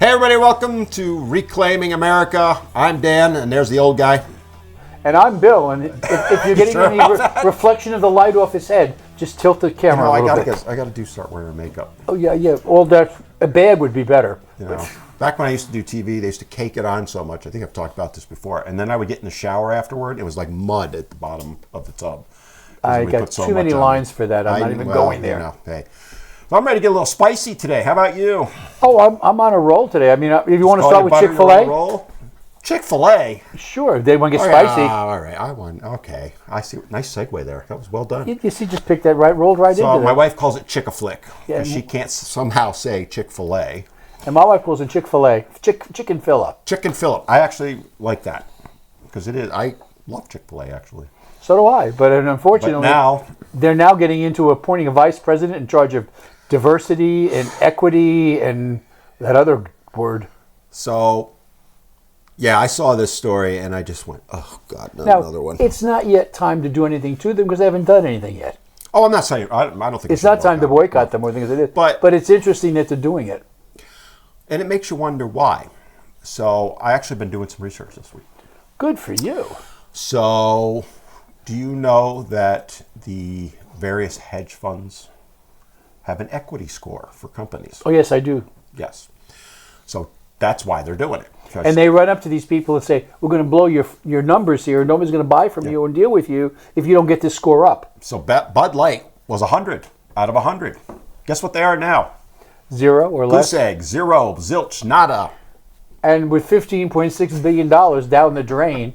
Hey everybody, welcome to Reclaiming America. I'm Dan, and there's the old guy. And I'm Bill, and if you're getting any reflection of the light off his head, just tilt the camera a little bit. I gotta start wearing makeup. Oh yeah. All that, a bag would be better. You know, back when I used to do TV, they used to cake it on so much. I think I've talked about this before. And then I would get in the shower afterward. It was like mud at the bottom of the tub. I got too many lines for that. I'm not even going there. You know, hey. So I'm ready to get a little spicy today. How about you? Oh, I'm on a roll today. I mean, if you want to start with Chick Fil A. Chick Fil A. Sure, they want to get spicy. All right, I won. Okay, I see. Nice segue there. That was well done. You see, just picked that right, rolled right into it. So my wife calls it Chick-a-Flick because Yeah, she can't somehow say Chick Fil A. And my wife calls it Chick Fil A, chicken fill-up. Chicken fill-up. I actually like that because it is. I love Chick Fil A actually. So do I. But unfortunately, they're now getting into appointing a vice president in charge of diversity and equity and that other word. So, yeah, I saw this story and I just went, oh, God, another one. It's not yet time to do anything to them because they haven't done anything yet. Oh, I'm not saying, I don't think it's not time to boycott them or things like that. But it's interesting that they're doing it. And it makes you wonder why. So, I actually been doing some research this week. Good for you. So, do you know that the various hedge funds have an equity score for companies? Oh, yes, I do. Yes. So that's why they're doing it. And they run up to these people and say, we're going to blow your numbers here. Nobody's going to buy from you and deal with you if you don't get this score up. So Bud Light was 100 out of 100. Guess what they are now? 0 or less? Goose egg, 0, zilch, nada. And with $15.6 billion down the drain,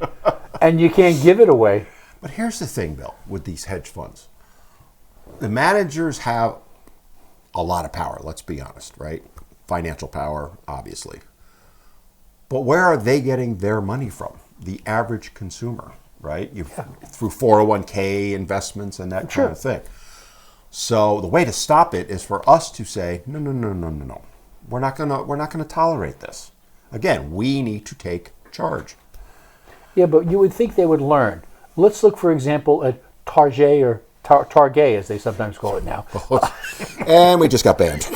and you can't give it away. But here's the thing, Bill, with these hedge funds. The managers have a lot of power, let's be honest, right? Financial power, obviously. But where are they getting their money from? The average consumer, right? Through 401k investments and that kind of thing. So the way to stop it is for us to say, no. We're not gonna tolerate this. Again, we need to take charge. Yeah, but you would think they would learn. Let's look, for example, at Target or Target, as they sometimes call it now. And we just got banned.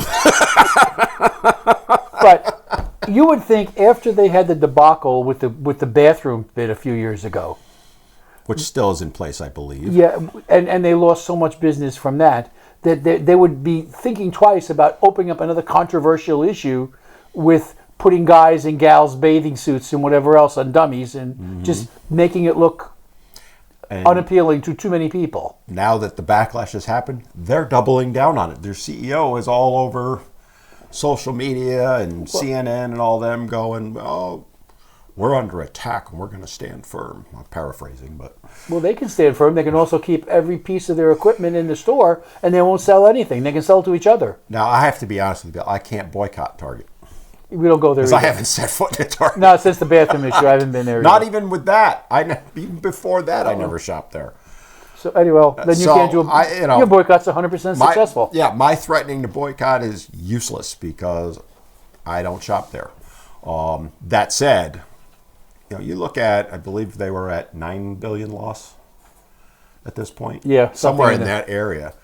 But you would think after they had the debacle with the bathroom bit a few years ago, which still is in place, I believe. Yeah, and they lost so much business from that they would be thinking twice about opening up another controversial issue with putting guys and gals bathing suits and whatever else on dummies and just making it look unappealing to too many people. Now that the backlash has happened, they're doubling down on it. Their CEO is all over social media and CNN and all them going, oh, we're under attack and we're going to stand firm. I'm paraphrasing, but... Well, they can stand firm. They can also keep every piece of their equipment in the store and they won't sell anything. They can sell to each other. Now, I have to be honest with you, I can't boycott Target. We don't go there because I haven't set foot in a Target. No, since the bathroom issue, I haven't been there Not even with that. Even before that, I never shopped there. So anyway, then you can't do your boycott's 100% successful. My threatening to boycott is useless because I don't shop there. That said, you look at, I believe they were at $9 billion loss at this point. Yeah, somewhere in that area.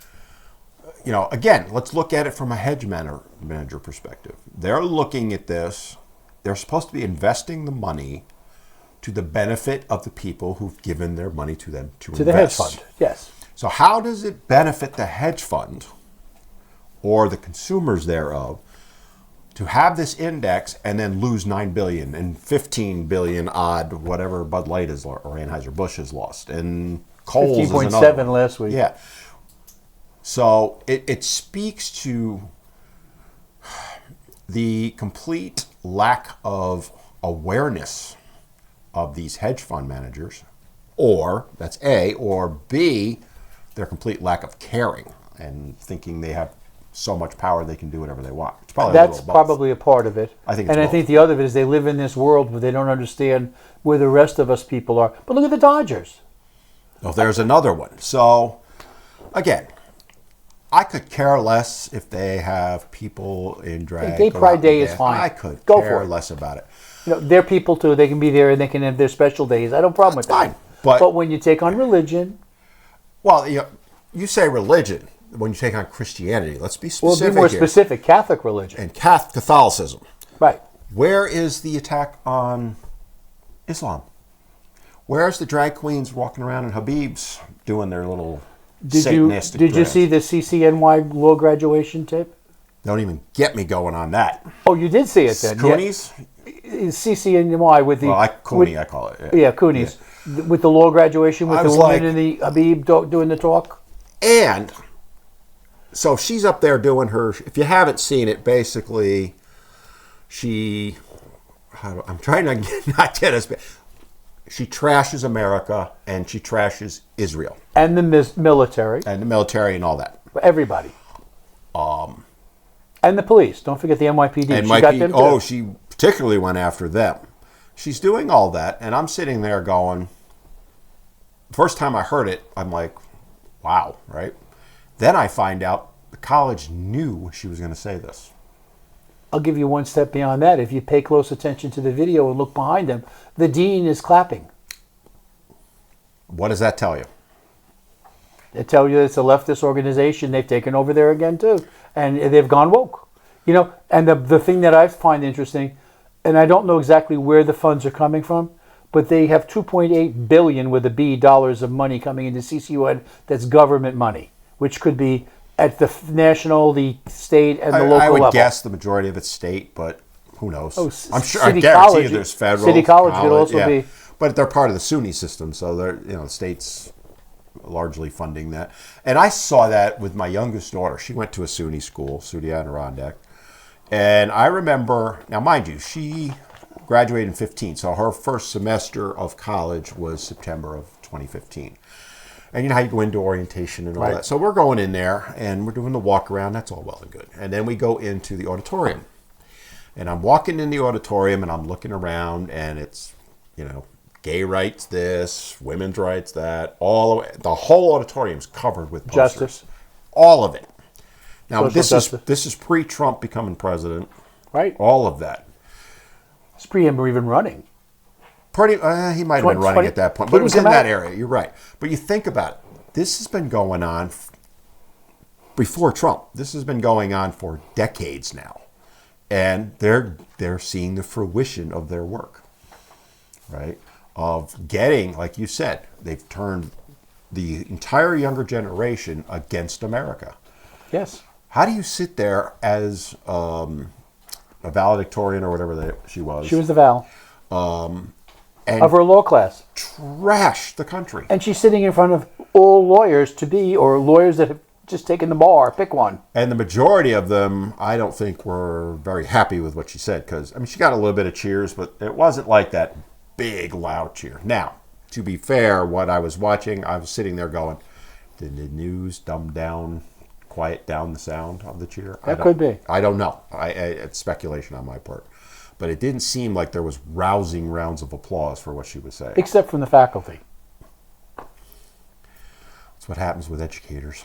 Again, let's look at it from a hedge manager perspective. They're looking at this. They're supposed to be investing the money to the benefit of the people who've given their money to them to invest. The hedge fund, yes. So how does it benefit the hedge fund or the consumers thereof to have this index and then lose $9 billion and $15 billion odd, whatever Bud Light is or Anheuser-Busch has lost, and Kohl's is another 15.7 last week. Yeah. So it speaks to the complete lack of awareness of these hedge fund managers, or that's A, or B, their complete lack of caring and thinking they have so much power they can do whatever they want. It's probably That's probably a part of it. I think I think the other of it is they live in this world where they don't understand where the rest of us people are. But look at the Dodgers. Oh, there's another one. So, again, I could care less if they have people in drag. Gay Pride Day is fine. I could Go care for it. less about it. They're people too. They can be there and they can have their special days. I don't have a problem with that. Fine. But when you take on religion... Well, you say religion. When you take on Christianity, let's be specific. Well, be more specific. Catholic religion. And Catholicism. Right. Where is the attack on Islam? Where's the drag queens walking around in Habib's doing their little Satanistic Did you prayers? see the CCNY law graduation tape? Don't even get me going on that. Oh, you did see it then. Coonies? Yeah. CCNY with the... Well, Cooney, I call it. Yeah, Coonies. Yeah. With the law graduation, with I the was woman like- and the Habib doing the talk. And so she's up there doing her, if you haven't seen it, basically, I'm trying to not get us, she trashes America and she trashes Israel. And the military. And the military and all that. Everybody. And the police. Don't forget the NYPD. And She got them too. she particularly went after them. She's doing all that, and I'm sitting there going, first time I heard it, I'm like, wow, right? Then I find out the college knew she was going to say this. I'll give you one step beyond that. If you pay close attention to the video and look behind him, the dean is clapping. What does that tell you? They tell you it's a leftist organization. They've taken over there again too, and they've gone woke. You know, and the thing that I find interesting, and I don't know exactly where the funds are coming from, but they have 2.8 billion with a B dollars of money coming into CCUN. That's government money, which could be at the national, the state, and the local I would level. guess the majority of it's state, but who knows? Oh, I'm sure. City I guarantee college- you there's federal. City college could also be. But they're part of the Sunni system, so they're the state's largely funding that. And I saw that with my youngest daughter. She went to a Sunni school, Sunni Adirondack, and I remember. Now, mind you, she graduated in 15, so her first semester of college was September of 2015. And you know how you go into orientation and all Right. that. So we're going in there and we're doing the walk around. That's all well and good. And then we go into the auditorium. And I'm walking in the auditorium and I'm looking around and it's, gay rights this, women's rights that, the whole auditorium's covered with posters. Justice. All of it. Now Social this justice. is pre-Trump becoming president. Right. All of that. It's pre him even running. He might have been running at that point, but it was in that area. You're right. But you think about it. This has been going on before Trump. This has been going on for decades now, and they're seeing the fruition of their work, right? Of getting, like you said, they've turned the entire younger generation against America. Yes. How do you sit there as a valedictorian or whatever she was? She was the Val. And Of her law class. trash the country. And she's sitting in front of all lawyers or lawyers that have just taken the bar. Pick one. And the majority of them, I don't think were very happy with what she said. Because, she got a little bit of cheers, but it wasn't like that big, loud cheer. Now, to be fair, what I was watching, I was sitting there going, did the news quiet down the sound of the cheer? That could be. I don't know. It's speculation on my part. But it didn't seem like there was rousing rounds of applause for what she was saying. Except from the faculty. That's what happens with educators.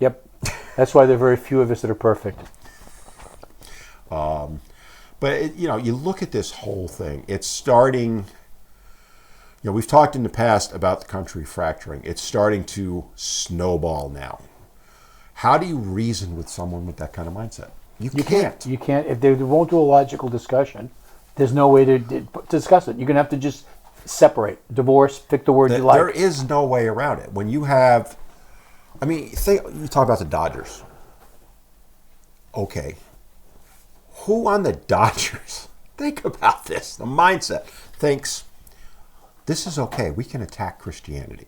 Yep. That's why there are very few of us that are perfect. But, you look at this whole thing. It's starting, we've talked in the past about the country fracturing. It's starting to snowball now. How do you reason with someone with that kind of mindset? You can't. You can't. If they won't do a logical discussion, there's no way to discuss it. You're going to have to just separate, divorce, pick the word you like. There is no way around it. When you have, you talk about the Dodgers. Okay. Who on the Dodgers, think about this, the mindset, thinks this is okay. We can attack Christianity.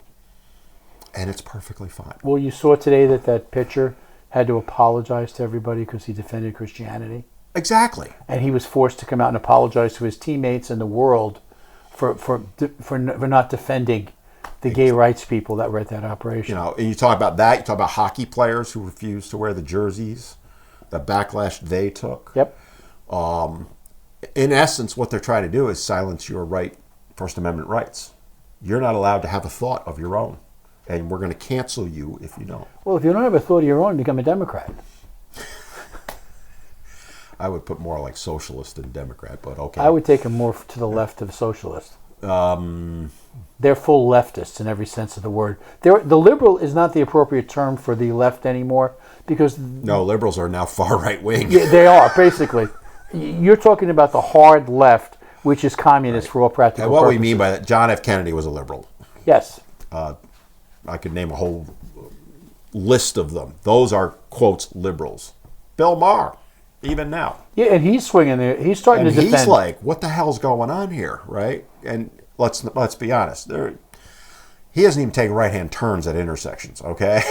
And it's perfectly fine. Well, you saw today that pitcher had to apologize to everybody because he defended Christianity. Exactly. And he was forced to come out and apologize to his teammates and the world for not defending the gay rights people that were at that operation. And you talk about that. You talk about hockey players who refused to wear the jerseys, the backlash they took. Yep. In essence, what they're trying to do is silence your First Amendment rights. You're not allowed to have a thought of your own. And we're going to cancel you if you don't. Well, if you don't have a thought of your own, become a Democrat. I would put more like socialist than Democrat, but okay. I would take them more to the left of socialist. They're full leftists in every sense of the word. The liberal is not the appropriate term for the left anymore because... No, liberals are now far right wing. Yeah, they are, basically. You're talking about the hard left, which is communist for all practical And what purposes. we mean by that, John F. Kennedy was a liberal. Yes. I could name a whole list of them. Those are, quotes, liberals. Bill Maher, even now. Yeah, and he's swinging there. He's starting And to defend. he's like, what the hell's going on here, right? And let's be honest. He doesn't even take right-hand turns at intersections, okay?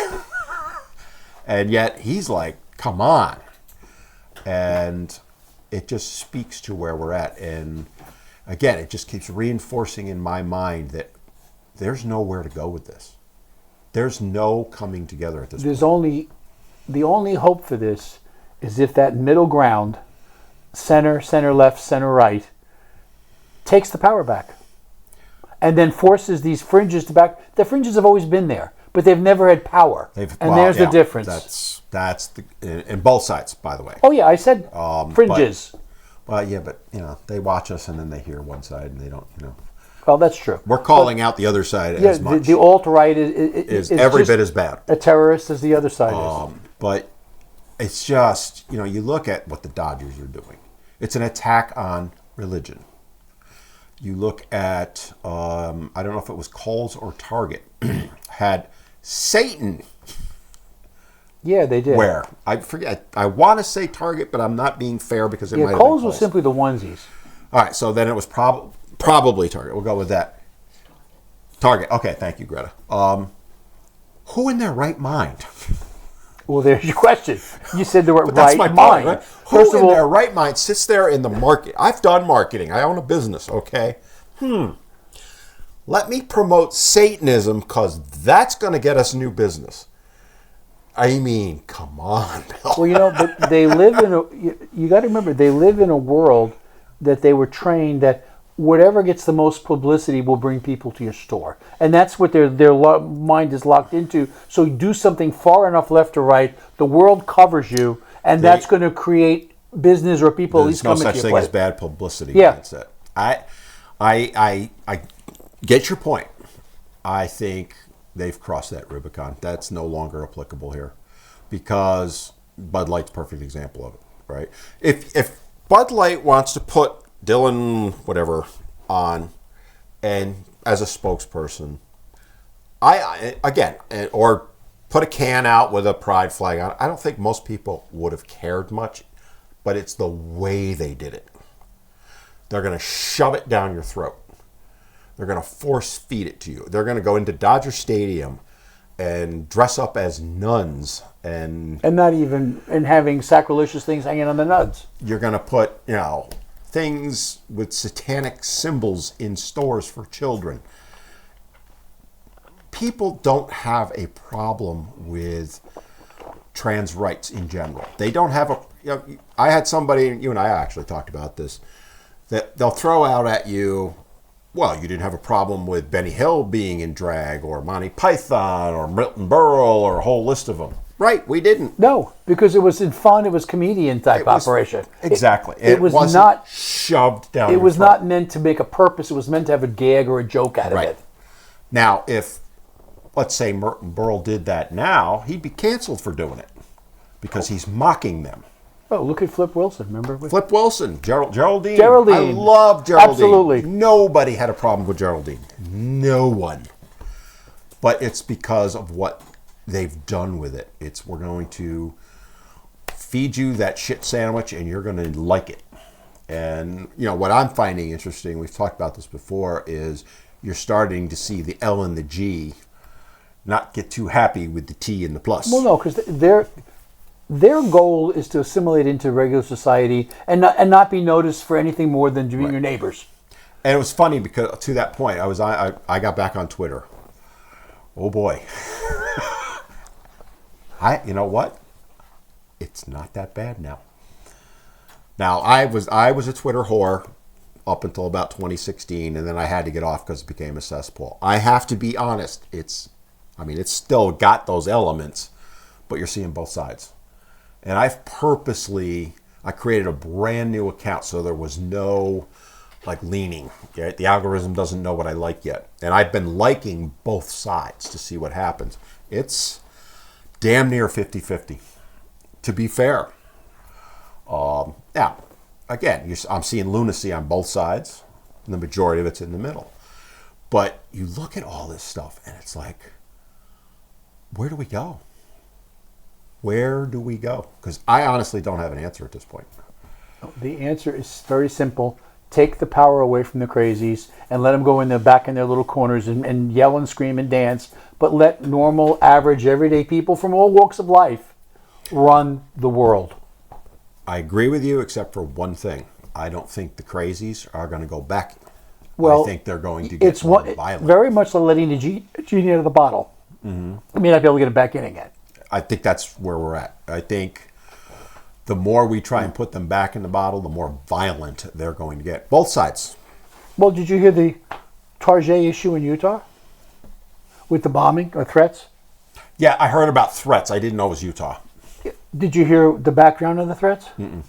And yet he's like, come on. And it just speaks to where we're at. And again, it just keeps reinforcing in my mind that there's nowhere to go with this. There's no coming together at this point. The only hope for this is if that middle ground, center left, center right, takes the power back. And then forces these fringes to back. The fringes have always been there, but they've never had power. There's the difference. That's in both sides, by the way. Oh yeah, I said fringes. But they watch us and then they hear one side and they don't, Well, that's true. We're calling out the other side as much. The alt-right is every bit as bad. A terrorist as the other side is. But it's just, you look at what the Dodgers are doing. It's an attack on religion. You look at, I don't know if it was Kohl's or Target, had Satan. Yeah, they did. Where? I forget. I want to say Target, but I'm not being fair because it might have been Kohl's was simply the onesies. All right, so then it was probably Target. We'll go with that. Target. Okay, thank you, Greta. Who in their right mind? Well, there's your question. You said the right That's my mind. point, right? Who in their right mind sits there in the market? I've done marketing. I own a business, okay? Let me promote Satanism because that's going to get us new business. I mean, come on, Bill. Well, but they live in you got to remember, they live in a world that they were trained that whatever gets the most publicity will bring people to your store. And that's what their mind is locked into. So you do something far enough left or right, the world covers you, and that's going to create business or people at least coming to your place. There's no such thing as bad publicity. Yeah. That's it. I get your point. I think they've crossed that Rubicon. That's no longer applicable here because Bud Light's a perfect example of it, right? If Bud Light wants to put Dylan whatever on and as a spokesperson, or put a can out with a pride flag on it, I don't think most people would have cared much, but it's the way they did it. They're going to shove it down your throat. They're going to force feed it to you. They're going to go into Dodger Stadium and dress up as nuns and having sacrilegious things hanging on the nuts. You're going to put, things with satanic symbols in stores for children. People don't have a problem with trans rights in general. They don't have I had somebody, you and I actually talked about this, that they'll throw out at you, well, you didn't have a problem with Benny Hill being in drag or Monty Python or Milton Berle or a whole list of them. Right, we didn't. No, because it was in fun. It was comedian type operation. Exactly. It was wasn't not shoved down. It was not meant to make a purpose. It was meant to have a gag or a joke out of it. Now, if, let's say, Milton Berle did that now, he'd be canceled for doing it because he's mocking them. Oh, look at Flip Wilson, remember? Flip Wilson, Geraldine. I love Geraldine. Absolutely. Nobody had a problem with Geraldine. No one. But it's because of what they've done with it. We're going to feed you that shit sandwich and you're going to like it. And, what I'm finding interesting, we've talked about this before, is you're starting to see the L and the G not get too happy with the T and the plus. Well, no, because their goal is to assimilate into regular society and not be noticed for anything more than being your neighbors. And it was funny because to that point, I got back on Twitter. Oh boy. You know what? It's not that bad now. Now I was a Twitter whore up until about 2016, and then I had to get off because it became a cesspool. I have to be honest. It's still got those elements, but you're seeing both sides. And I created a brand new account so there was no leaning. Okay? The algorithm doesn't know what I like yet. And I've been liking both sides to see what happens. It's damn near 50-50, to be fair. Now, again, I'm seeing lunacy on both sides, and the majority of it's in the middle. But you look at all this stuff, and it's like, where do we go? Where do we go? Because I honestly don't have an answer at this point. The answer is very simple. Take the power away from the crazies and let them go in the back in their little corners and yell and scream and dance. But let normal, average, everyday people from all walks of life run the world. I agree with you, except for one thing. I don't think the crazies are going to go back. Well, I think they're going to get more violent. Very much like letting the genie out of the bottle. Mm-hmm. I may not be able to get it back in again. I think that's where we're at. I think the more we try and put them back in the bottle, the more violent they're going to get. Both sides. Well, did you hear the Tarjay issue in Utah with the bombing or threats? Yeah, I heard about threats. I didn't know it was Utah. Did you hear the background of the threats? Mm-mm.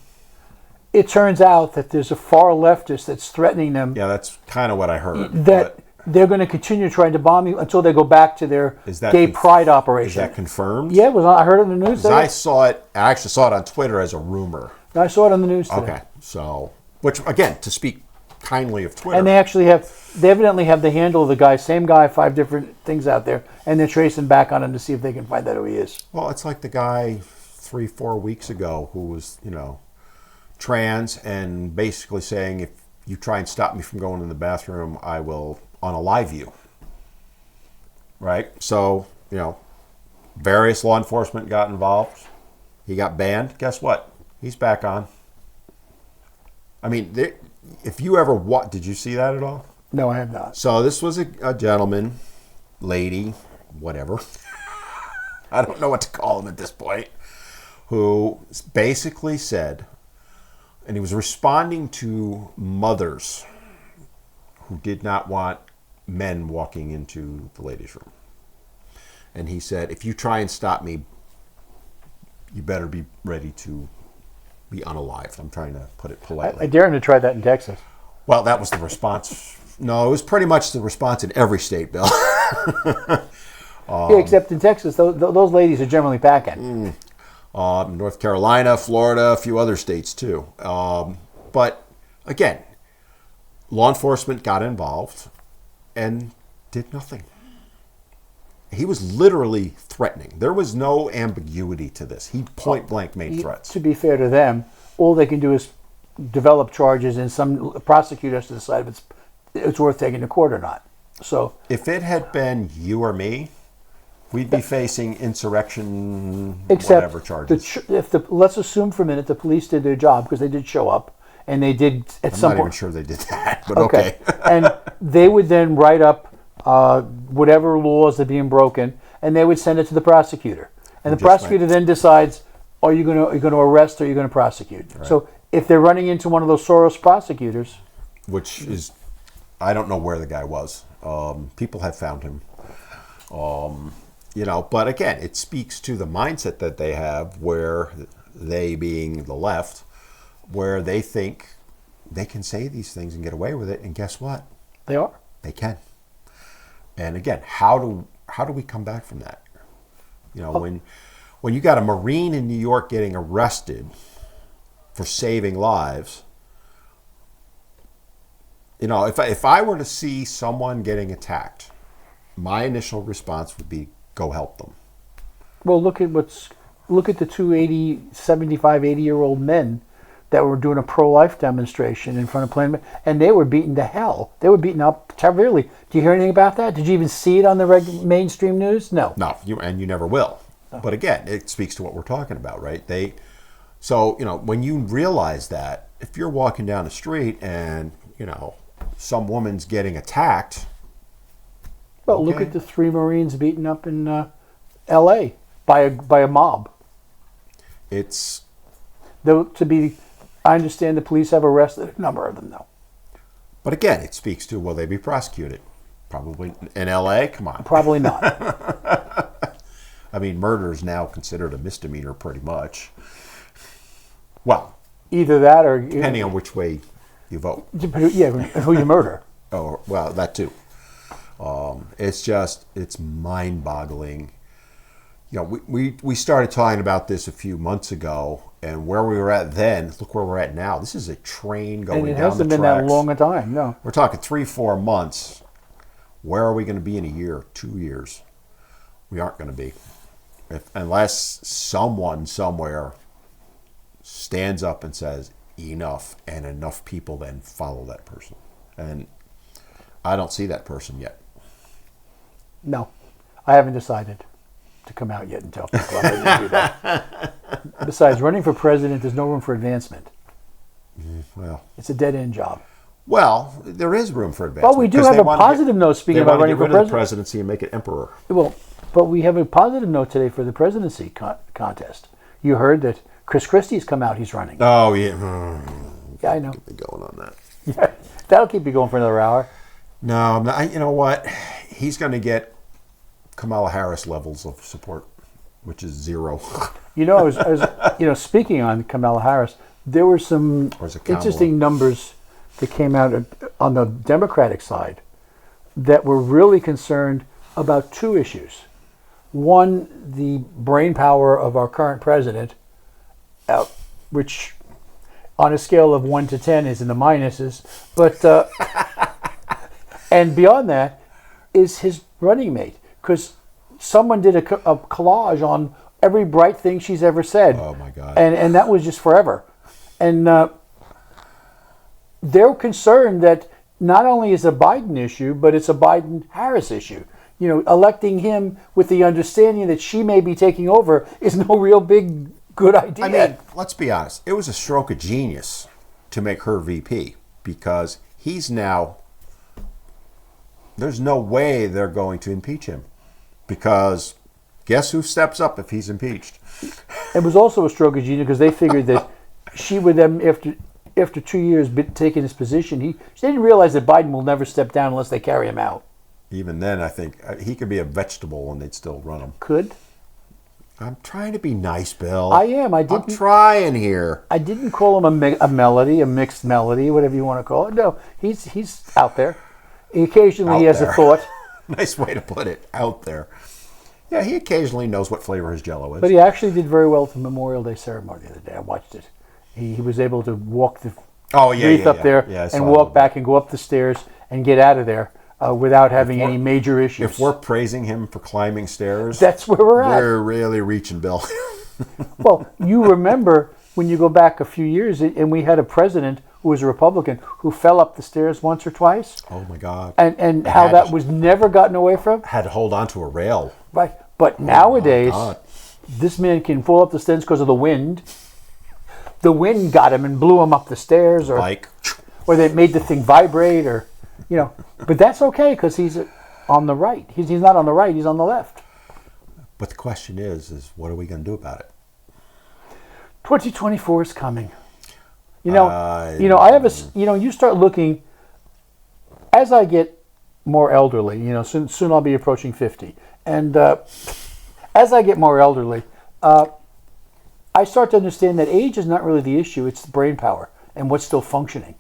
It turns out that there's a far leftist that's threatening them. Yeah, that's kind of what I heard. That they're going to continue trying to bomb you until they go back to their gay pride operation. Is that confirmed? Yeah, I heard it on the news. I actually saw it on Twitter as a rumor. I saw it on the news today. Okay, so, which, again, to speak kindly of Twitter. And they evidently have the handle of the guy, same guy, 5 different things out there, and they're tracing back on him to see if they can find out who he is. Well, it's like the guy 3-4 weeks ago who was, trans and basically saying, if you try and stop me from going in the bathroom, I will unalive you. Right? So, various law enforcement got involved. He got banned. Guess what? He's back on. I mean, if you ever did you see that at all? No, I have not. So this was a gentleman, lady, whatever. I don't know what to call him at this point, who basically said, and he was responding to mothers who did not want men walking into the ladies' room. And he said, if you try and stop me, you better be ready to be unalived. I'm trying to put it politely. I dare him to try that in Texas. Well, that was the response. No, it was pretty much the response in every state, Bill. Yeah, except in Texas, those ladies are generally packing. North Carolina, Florida, a few other states too. But again, law enforcement got involved and did nothing. He was literally threatening. There was no ambiguity to this. He point blank made threats. To be fair to them, all they can do is develop charges, and some prosecutor has to decide if it's worth taking to court or not. So, if it had been you or me, we'd be facing insurrection, whatever charges. Let's assume for a minute the police did their job, because they did show up, and they did at some point. I'm not even sure they did that, but okay. And they would then write up whatever laws are being broken, and they would send it to the prosecutor. And the prosecutor then decides, are you going to arrest or are you going to prosecute? Right. So if they're running into one of those Soros prosecutors. Which is, I don't know where the guy was. People have found him. But again, it speaks to the mindset that they have, where they, being the left, where they think they can say these things and get away with it. And guess what? They are. They can. And again, how do we come back from that? When you got a Marine in New York getting arrested for saving lives, if I were to see someone getting attacked, my initial response would be, go help them. Well, look at the 2 75, 80-year-old men that were doing a pro-life demonstration in front of Planned Parenthood, and they were beaten to hell. They were beaten up severely. Do you hear anything about that? Did you even see it on the mainstream news? No. No, you never will. No. But again, it speaks to what we're talking about, right? When you realize that, if you're walking down the street and, some woman's getting attacked. Well, look at the 3 Marines beaten up in L.A. by a mob. I understand the police have arrested a number of them, though. But again, it speaks to, will they be prosecuted? Probably in L.A.? Come on. Probably not. I mean, murder is now considered a misdemeanor pretty much. Well, either that or... depending on which way you vote. Yeah, who you murder. Oh, well, that too. It's mind-boggling we started talking about this a few months ago, and where we were at then, look where we're at now. This is a train going down the tracks. And it hasn't been that long a time, no. We're talking 3-4 months. Where are we going to be in a year, 2 years? We aren't going to be. Unless someone somewhere stands up and says, enough, and enough people then follow that person. And I don't see that person yet. No, I haven't decided to come out yet and tell people I'm ready to do that. Besides, running for president, there's no room for advancement. Well, it's a dead-end job. Well, there is room for advancement. Well, we do have a positive note speaking about running for president. They want to get rid of the presidency and make it emperor. Well, but we have a positive note today for the presidency contest. You heard that Chris Christie's come out. He's running. Oh, yeah. Yeah, I know. Keep me going on that. Yeah, that'll keep you going for another hour. No, I'm not, you know what? He's going to get Kamala Harris levels of support, which is 0. I was speaking on Kamala Harris, there were some interesting numbers that came out on the Democratic side that were really concerned about 2 issues. One, the brain power of our current president, which on a scale of 1 to 10 is in the minuses, but and beyond that is his running mate, because someone did a collage on every bright thing she's ever said. Oh my God! And that was just forever, and they're concerned that not only is it a Biden issue, but it's a Biden-Harris issue. Electing him with the understanding that she may be taking over is no real big good idea. I mean, let's be honest. It was a stroke of genius to make her VP, because he's now... There's no way they're going to impeach him, because guess who steps up if he's impeached? It was also a stroke of genius because they figured that she would then, after 2 years taking his position, she didn't realize that Biden will never step down unless they carry him out. Even then, I think he could be a vegetable and they'd still run him. Could? I'm trying to be nice, Bill. I am. I'm trying here. I didn't call him a melody, a mixed melody, whatever you want to call it. No, he's out there. Occasionally he has a thought. Nice way to put it, out there. Yeah, he occasionally knows what flavor his Jell-O is. But he actually did very well at the Memorial Day ceremony the other day. I watched it. He was able to walk the wreath up there and walk back and go up the stairs and get out of there without having any major issues. If we're praising him for climbing stairs, that's where we're at. We're really reaching, Bill. Well, you remember when you go back a few years and we had a president who was a Republican who fell up the stairs once or twice. Oh my God! And how that was never gotten away from. Had to hold on to a rail. Right, but nowadays, this man can fall up the stairs because of the wind. The wind got him and blew him up the stairs, or they made the thing vibrate, or But that's okay because he's on the right. He's not on the right. He's on the left. But the question is what are we going to do about it? 2024 is coming. I have you start looking, as I get more elderly, soon I'll be approaching 50. And as I get more elderly, I start to understand that age is not really the issue, it's the brain power and what's still functioning.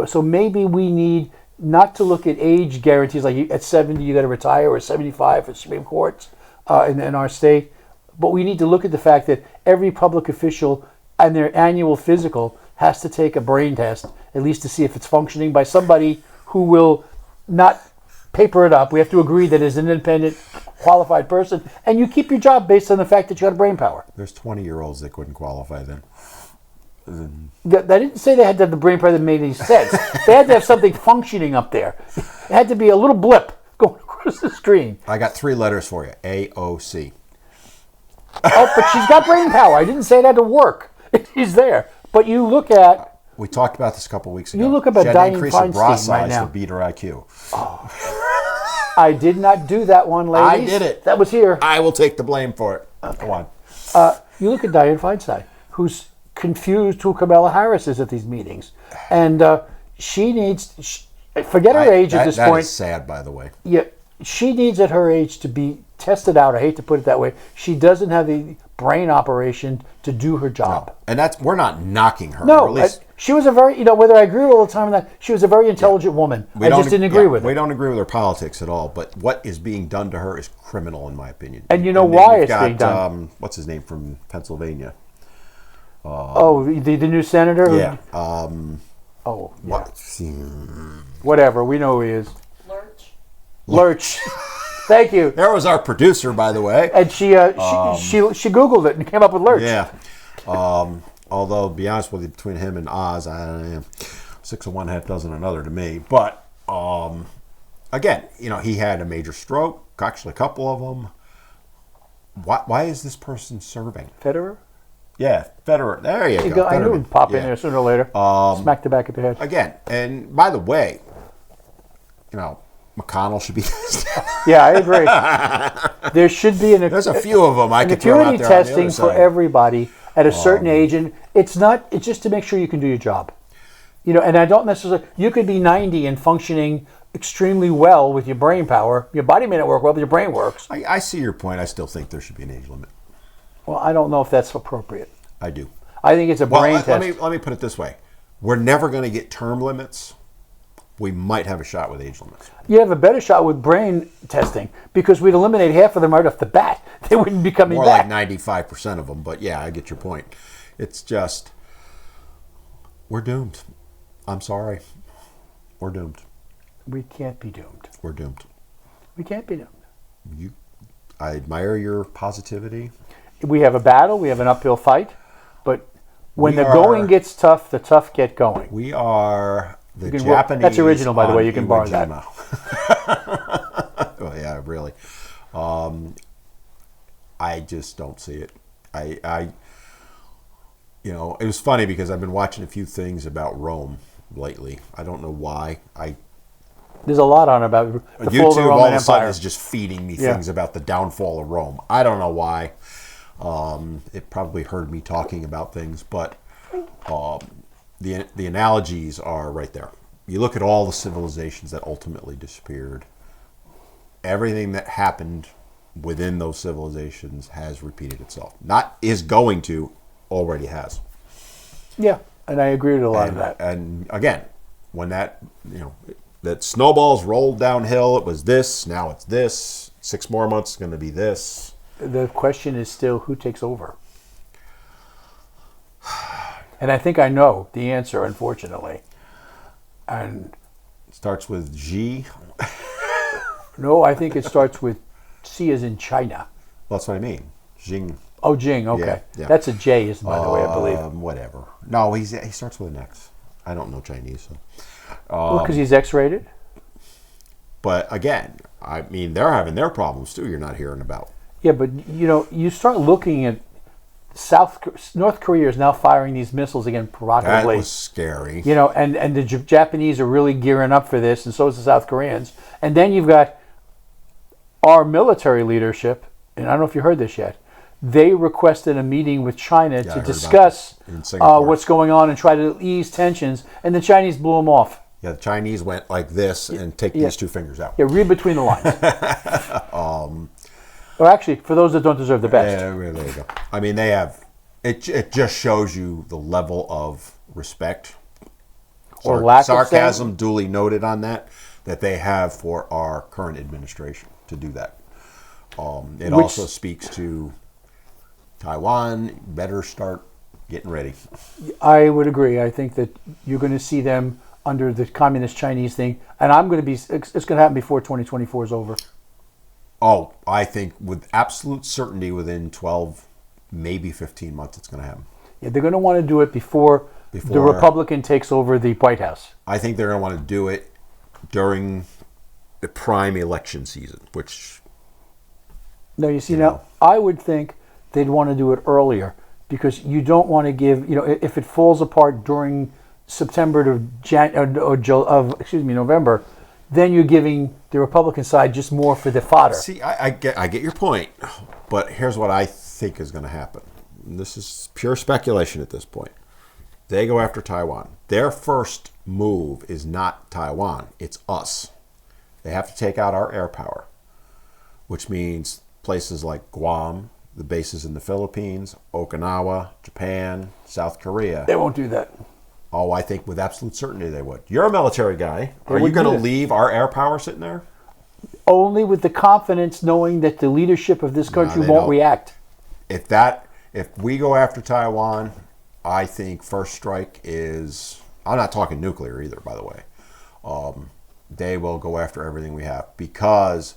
So maybe we need not to look at age guarantees, like at 70 you got to retire, or 75 for Supreme Courts in our state, but we need to look at the fact that every public official and their annual physical has to take a brain test, at least to see if it's functioning, by somebody who will not paper it up. We have to agree that as an independent, qualified person, and you keep your job based on the fact that you got brain power. There's 20-year-olds that couldn't qualify then. I didn't say they had to have the brain power that made any sense. They had to have something functioning up there. It had to be a little blip going across the screen. I got 3 letters for you. AOC. Oh, but she's got brain power. I didn't say it had to work. She's there. But you look at... We talked about this a couple weeks ago. You look about Dianne Feinstein right now. To beat her IQ. Oh. I did not do that one, ladies. I did it. That was here. I will take the blame for it. Okay. Go on. You look at Dianne Feinstein, who's confused who Kamala Harris is at these meetings. And she needs... Forget her age at this point. That is sad, by the way. Yeah, she needs at her age to be tested out. I hate to put it that way. She doesn't have the brain operation to do her job. No. And we're not knocking her. No, or at least She was a very, whether I agree with all the time or not, she was a very intelligent woman. I just didn't agree with We it. don't agree with her politics at all, but what is being done to her is criminal, in my opinion. And you know then why you've it's being done. What's his name from Pennsylvania? The new senator? Yeah. Oh, yeah. What? Whatever. We know who he is. Lurch. Thank you. There was our producer, by the way. And she Googled it and came up with Lurch. Yeah. Although, to be honest with you, between him and Oz, I don't know, 6 of one, half dozen another to me. But again, he had a major stroke, actually a couple of them. Why is this person serving? Federer? Yeah, Federer. There you go. I knew it would pop in there sooner or later. Smack the back of the head. Again, and by the way, McConnell should be tested. Yeah, I agree. There should be There's a few of them I could throw out there. Testing for everybody at a certain age, and it's just to make sure you can do your job. And I don't necessarily. You could be 90 and functioning extremely well with your brain power. Your body may not work well, but your brain works. I see your point. I still think there should be an age limit. Well, I don't know if that's appropriate. I do. I think it's a brain test. Let me put it this way: we're never going to get term limits. We might have a shot with age limits. You have a better shot with brain testing because we'd eliminate half of them right off the bat. They wouldn't be coming back. More like 95% of them. But yeah, I get your point. It's just, we're doomed. I'm sorry. We're doomed. We can't be doomed. We're doomed. We can't be doomed. I admire your positivity. We have a battle. We have an uphill fight. But when the going gets tough, the tough get going. We are the Japanese. That's original, by the way. You can borrow that. Oh, yeah, really. I just don't see it. It was funny because I've been watching a few things about Rome lately. I don't know why. There's a lot on about the fall of the YouTube Roman all of a sudden Empire. is just feeding me things about the downfall of Rome. I don't know why. It probably heard me talking about things, but the analogies are right there. You look at all the civilizations that ultimately disappeared. Everything that happened within those civilizations has repeated itself. Not is going to, already has. Yeah, and I agree with a lot of that. And again, when that snowballs rolled downhill, it was this, now it's this. 6 more months is going to be this. The question is still who takes over? And I think I know the answer, unfortunately. And it starts with G. No, I think it starts with C as in China. Well, that's what I mean. Jing. Oh, Jing. Okay, yeah. That's a J, isn't by the way, I believe. Whatever. No, he starts with an X. I don't know Chinese. So. Well, because he's X-rated. But again, I mean, they're having their problems too. You're not hearing about. Yeah, but you start looking at North Korea is now firing these missiles again provocatively. That was scary. And the Japanese are really gearing up for this, and so is the South Koreans. And then you've got our military leadership, and I don't know if you heard this yet. They requested a meeting with China to discuss what's going on and try to ease tensions, and the Chinese blew them off. Yeah, the Chinese went like this and take these 2 fingers out. Yeah, read between the lines. Or actually, for those that don't deserve the best. Yeah, there you go. I mean, they have. It just shows you the level of respect or lack sarcasm, duly noted on that they have for our current administration to do that. It also speaks to Taiwan. Better start getting ready. I would agree. I think that you're going to see them under the communist Chinese thing, and it's going to happen before 2024 is over. Oh, I think with absolute certainty within 12, maybe 15 months it's going to happen. Yeah, they're going to want to do it before the Republican takes over the White House. I think they're going to want to do it during the prime election season, which... No, you see, now, I would think they'd want to do it earlier because you don't want to give, if it falls apart during September to November, then you're giving the Republican side just more for the fodder. See, I get your point, but here's what I think is going to happen. And this is pure speculation at this point. They go after Taiwan. Their first move is not Taiwan, it's us. They have to take out our air power, which means places like Guam, the bases in the Philippines, Okinawa, Japan, South Korea. They won't do that. Oh, I think with absolute certainty they would. You're a military guy. Are you would going do to this. leave our air power sitting there? Only with the confidence knowing that the leadership of this country they won't don't. react. If we go after Taiwan, I think first strike is. I'm not talking nuclear either, by the way. They will go after everything we have because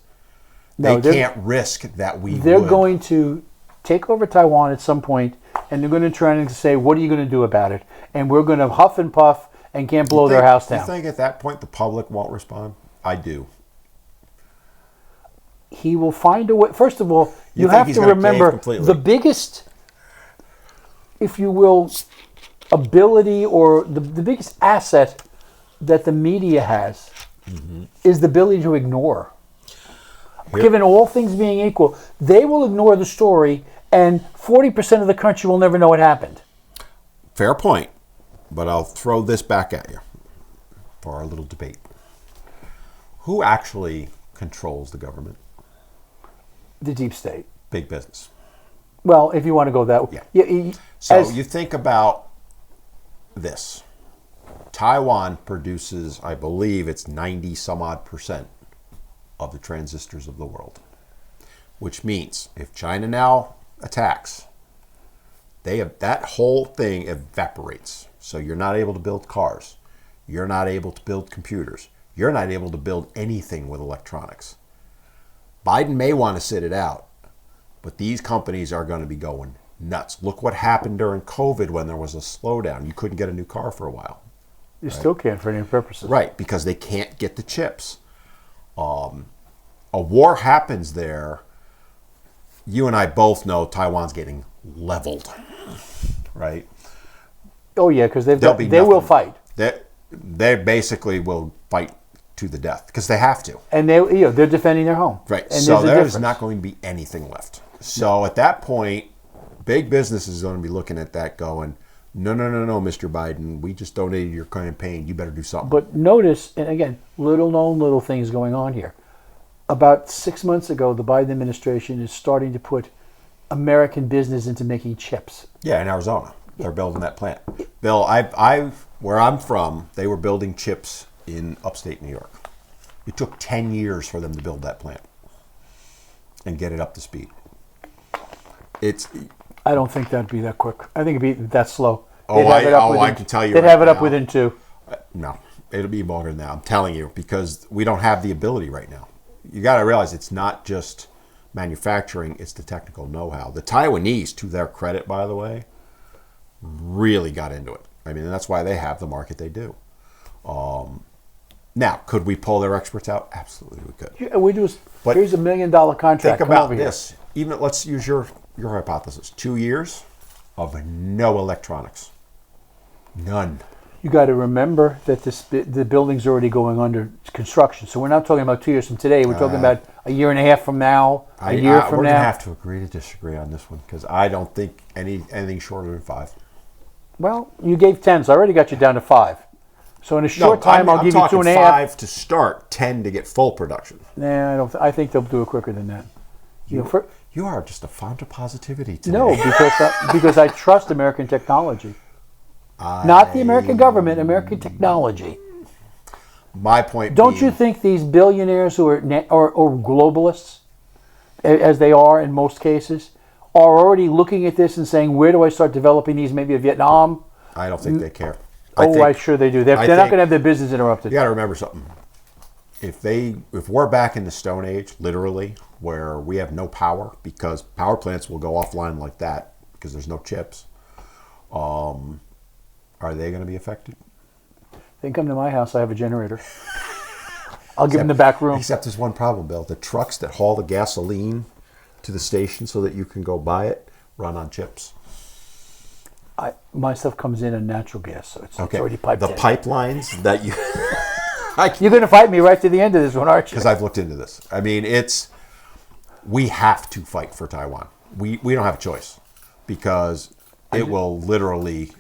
they can't risk that we. They're would. going to take over Taiwan at some point, and they're going to try and say, "What are you going to do about it?" And we're going to huff and puff and can't blow their house down. You think at that point the public won't respond? I do. He will find a way. First of all, you think have he's to gonna remember cave completely? the biggest, if you will, ability or the biggest asset that the media has is the ability to ignore. Given all things being equal, they will ignore the story, and 40% of the country will never know what happened. Fair point, but I'll throw this back at you for our little debate. Who actually controls the government? The deep state. Big business. Well, if you want to go that way. Yeah. So you think about this. Taiwan produces, I believe it's 90 some odd percent of the transistors of the world. Which means if China now attacks, that whole thing evaporates. So you're not able to build cars. You're not able to build computers. You're not able to build anything with electronics. Biden may want to sit it out, but these companies are going to be going nuts. Look what happened during COVID when there was a slowdown. You couldn't get a new car for a while. You still can't for any purposes. Right, because they can't get the chips. A war happens there. You and I both know Taiwan's getting leveled, right? Oh yeah, because they nothing. will fight. They basically will fight to the death because they have to. And they're defending their home. Right. And so there's difference. not going to be anything left. So at that point, big business is going to be looking at that going, no, Mr. Biden, we just donated your campaign. You better do something. But notice, and again, little things going on here. About 6 months ago, the Biden administration is starting to put American business into making chips. Yeah, in Arizona. They're building that plant. Bill, where I'm from, they were building chips in upstate New York. It took 10 years for them to build that plant and get it up to speed. I don't think that'd be that quick. I think it'd be that slow. I can tell you. They'd have it up within 2. No, it'll be longer than that. I'm telling you, because we don't have the ability right now. You got to realize it's not just manufacturing; it's the technical know-how. The Taiwanese, to their credit, by the way, really got into it. I mean, that's why they have the market they do. Now, could we pull their experts out? Absolutely, we could. Yeah, but here's $1 million contract. Think about this. Even let's use your hypothesis. 2 years of no electronics, none. You got to remember that the building's already going under construction. So we're not talking about 2 years from today. We're talking about a year and a half from now, a year from we're now. We're going to have to agree to disagree on this one because I don't think anything shorter than 5. Well, you gave 10, so I already got you down to 5. So in a short time, I'll give you 2.5. 5 to start, 10 to get full production. Nah, I think they'll do it quicker than that. You are just a font of positivity today. No, because I trust American technology. Not the American government, American technology. My point Don't you think these billionaires who are globalists, as they are in most cases, are already looking at this and saying, where do I start developing these? Maybe in Vietnam? I don't think they care. I'm sure they do. They're not going to have their business interrupted. You got to remember something. If we're back in the Stone Age, literally, where we have no power because power plants will go offline like that because there's no chips, are they going to be affected? They can come to my house. I have a generator. I'll give them the back room. Except there's one problem, Bill. The trucks that haul the gasoline to the station so that you can go buy it run on chips. My stuff comes in natural gas, so it's already piped in. The pipelines that you... You're going to fight me right to the end of this one, aren't you? Because I've looked into this. I mean, we have to fight for Taiwan. We don't have a choice because it will literally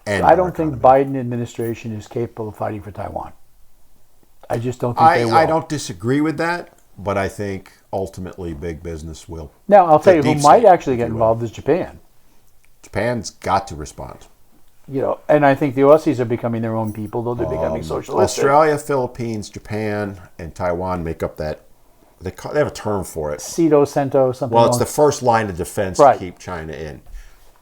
end. I don't think Biden administration is capable of fighting for Taiwan. I just don't think they will. I don't disagree with that, but I think ultimately big business will. Now, I'll tell you who might actually get involved is Japan. Japan's got to respond. And I think the Aussies are becoming their own people, though they're becoming socialistic. Australia, Philippines, Japan, and Taiwan make up that. They have a term for it. Cento, something. Well, it's the first line of defense Right. to keep China in.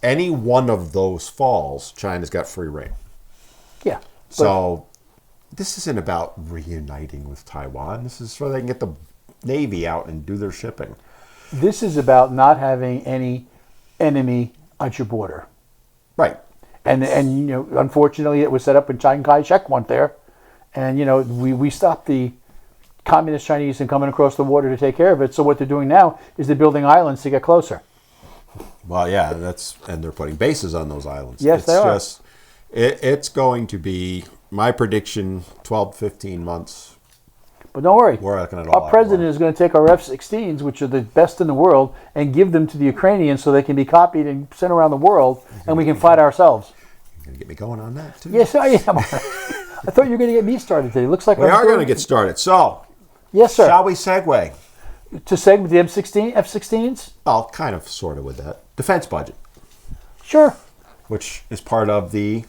Any one of those falls, China's got free reign. Yeah. So this isn't about reuniting with Taiwan. This is so they can get the Navy out and do their shipping. This is about not having any enemy at your border. Right. And unfortunately, it was set up when Chiang Kai-shek went there. And, we stopped the communist Chinese from coming across the water to take care of it. So what they're doing now is they're building islands to get closer. Well, yeah, and they're putting bases on those islands. Yes, they are. It's going to be, my prediction, 12 to 15 months. But don't worry. We're looking at all Our president is going to take our F-16s, which are the best in the world, and give them to the Ukrainians so they can be copied and sent around the world, and we can fight ourselves. You're going to get me going on that, too? Yes, I am. I thought you were going to get me started today. Looks like We are going to get started. So, yes, sir. shall we segue? To segue with the F-16s? Well, kind of, sort of with that. Defense budget, Sure. which is part of the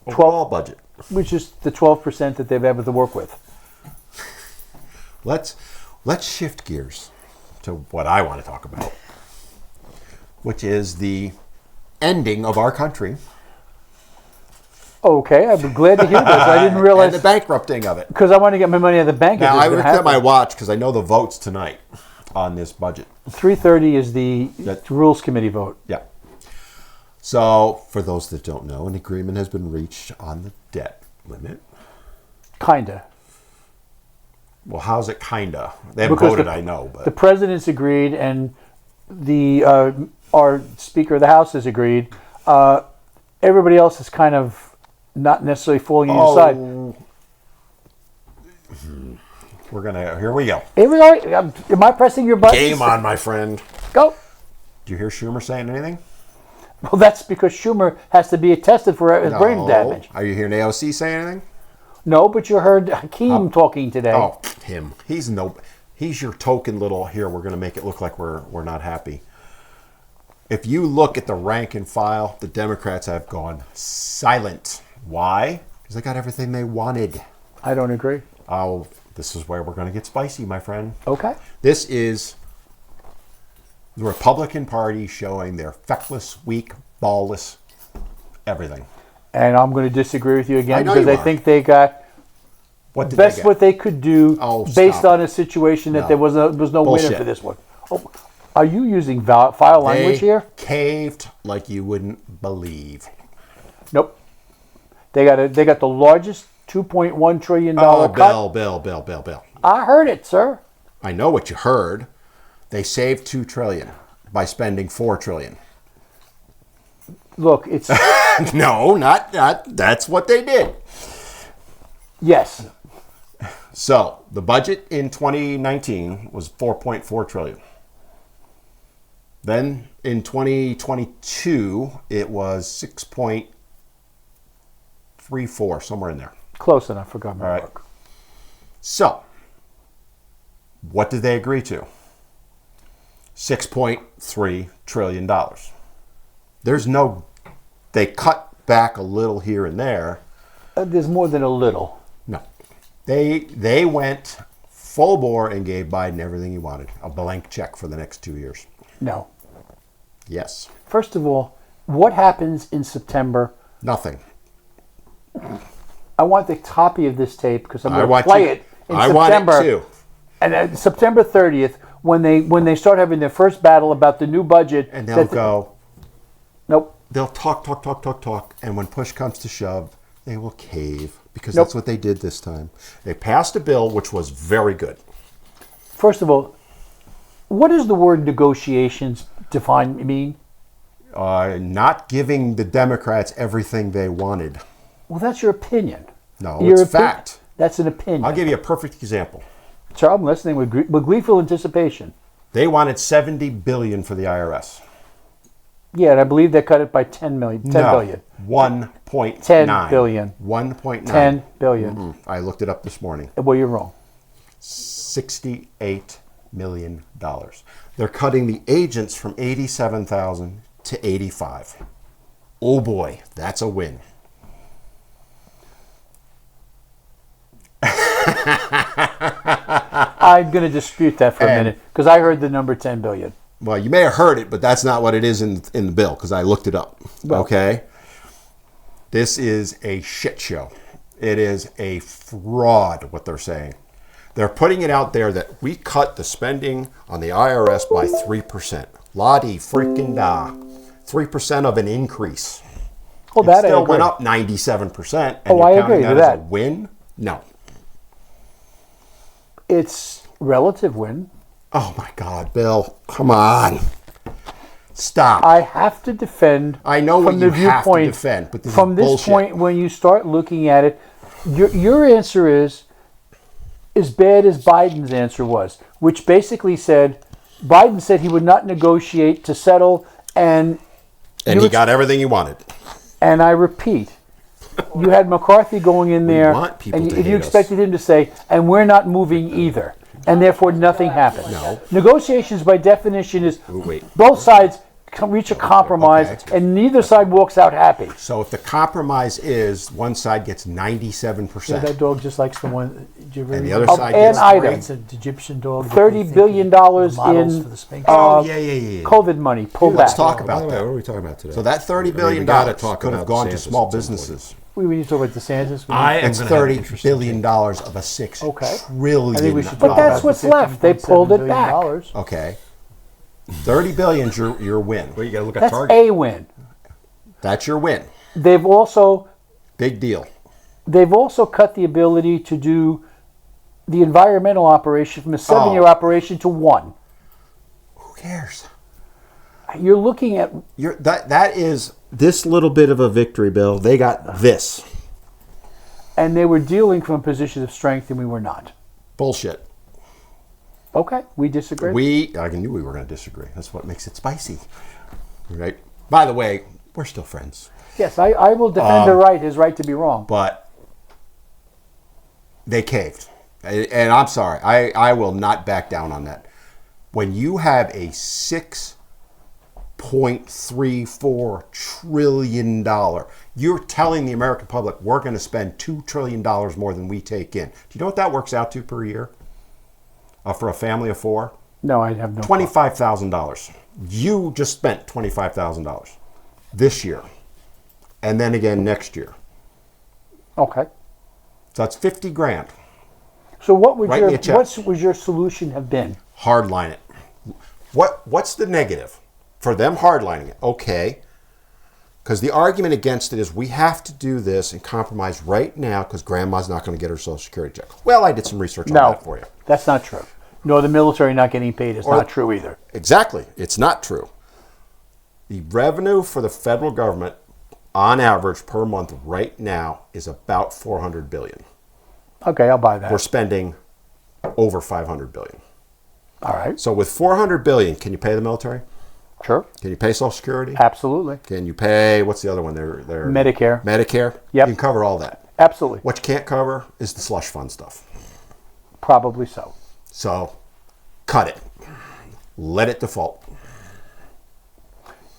overall budget. Which is the 12% that they've able to work with. Let's shift gears to what I want to talk about, which is the ending of our country. Okay, I'm glad to hear this. I didn't realize. And the bankrupting of it. Because I want to get my money out of the bank. Now, I looked at my watch because I know the votes tonight on this budget. 3:30 is the Rules Committee vote. Yeah. So, for those that don't know, an agreement has been reached on the debt limit. Kinda. Well, how's it kinda? They haven't Because voted, I know, but the president's agreed, and the our Speaker of the House has agreed. Everybody else is kind of not necessarily falling on your side. Here we go. Here we are. Am I pressing your button? Game on, my friend. Go. Did you hear Schumer saying anything? Well, that's because Schumer has to be attested for his brain damage. Are you hearing AOC say anything? No, but you heard Hakeem talking today. Oh, him. He's your token little, here, we're going to make it look like we're not happy. If you look at the rank and file, the Democrats have gone silent. Why? Because they got everything they wanted. I don't agree. Oh, this is where we're going to get spicy, my friend. Okay. This is the Republican Party showing their feckless, weak, ballless, everything. And I'm going to disagree with you again because I are. think they got What did best they get? what they could do based stop. on a situation that No. there was no Bullshit. winner for this one. Oh, are you using file language here? Caved like you wouldn't believe. Nope. They got the largest $2.1 trillion Oh, cut. Bill. I heard it, sir. I know what you heard. They saved $2 trillion by spending $4 trillion. Look, it's No, not that's what they did. yes. So the budget in 2019 was $4.4 trillion. Then in 2022, it was 6.34, somewhere in there. Close enough for government All right. work. So, what did they agree to? $6.3 trillion. They cut back a little here and there. There's more than a little. No. They went full bore and gave Biden everything he wanted. A blank check for the next 2 years. No. Yes. First of all, what happens in September? Nothing. I want the copy of this tape because I'm I going to want play you- it in I September. want it too. And September 30th, when they start having their first battle about the new budget, And they'll go, nope. they'll talk, and when push comes to shove, they will cave because Nope. that's what they did this time. They passed a bill which was very good. First of all, what does the word negotiations mean? Not giving the Democrats everything they wanted. Well, that's your opinion. No, Your it's fact. That's an opinion. I'll give you a perfect example. Sir, I'm listening with gleeful anticipation. They wanted $70 billion for the IRS. Yeah, and I believe they cut it by 10 billion. 1.9. 10 billion. 1.9. 10 billion. I looked it up this morning. Well, you're wrong. $68 million. They're cutting the agents from 87,000 to 85. Oh boy, that's a win. I'm going to dispute that for a minute because I heard the number 10 billion. Well, you may have heard it, but that's not what it is in the bill because I looked it up. Well, okay? This is a shit show. It is a fraud, what they're saying. They're putting it out there that we cut the spending on the IRS by 3%. La-di freaking da. 3% of an increase. Well, It that I still agree. went up 97%. And Oh, you're I counting agree that with as that. a win? No. It's relative win. Oh my God, Bill. Come on. Stop. I have to defend. I know what from you the have to viewpoint, defend, but this from is this bullshit. point, when you start looking at it, your answer is as bad as Biden's answer was, which basically said Biden said he would not negotiate to settle, and And he got everything he wanted. And I repeat, you had McCarthy going in there, want people and to you hate us. expected him to say, and we're not moving either. And therefore, nothing happened. No. Negotiations, by definition, is Wait. both sides reach a compromise, Okay. and neither side walks out happy. So if the compromise is one side gets 97%, That dog just likes the one. Did you ever and the read other of side an gets item. three. It's an Egyptian dog. $30 billion in for the Sphinx. Oh, yeah. COVID money pulled Let's back. talk By about the way, that. what are we talking about today? So that $30 billion we gotta talk could have about gone to DeSantis small at some businesses. We need to talk about DeSantis. I am It's going to have an $30 interesting billion of a $6 Okay. trillion. I think we should But talk dollar. that's what's left. They pulled it back. Okay. $30 billion's your win. Well, you got to look at That's Target. a win. That's your win. They've also Big deal. cut the ability to do the environmental operation from a 7-year Oh. operation to 1. Who cares? You're looking at That is this little bit of a victory, Bill. They got this. and they were dealing from a position of strength, and we were not. Bullshit. Okay, we disagree. I knew we were going to disagree. That's what makes it spicy. Right? By the way, we're still friends. Yes, I will defend his right to be wrong. But they caved. And I'm sorry. I will not back down on that. When you have a $6.34 trillion, you're telling the American public we're going to spend $2 trillion more than we take in. Do you know what that works out to per year? For a family of 4? No, I have no. $25,000. You just spent $25,000 this year, and then again next year. Okay. So that's 50 grand. So what would Write me a check. what would your solution have been? Hardline it. What's the negative for them hardlining it? Okay, because the argument against it is we have to do this and compromise right now because grandma's not going to get her Social Security check. Well, I did some research on No, that for you. that's not true. No, the military not getting paid is not true either. Exactly. It's not true. The revenue for the federal government on average per month right now is about $400 billion. Okay, I'll buy that. We're spending over $500 billion. All right, So with $400 billion, can you pay the military? sure, Can you pay Social Security? absolutely. Can you pay, what's the other one? They're Medicare. Medicare? Yep. You can cover all that. Absolutely, What you can't cover is the slush fund stuff. probably so. So cut it. Let it default.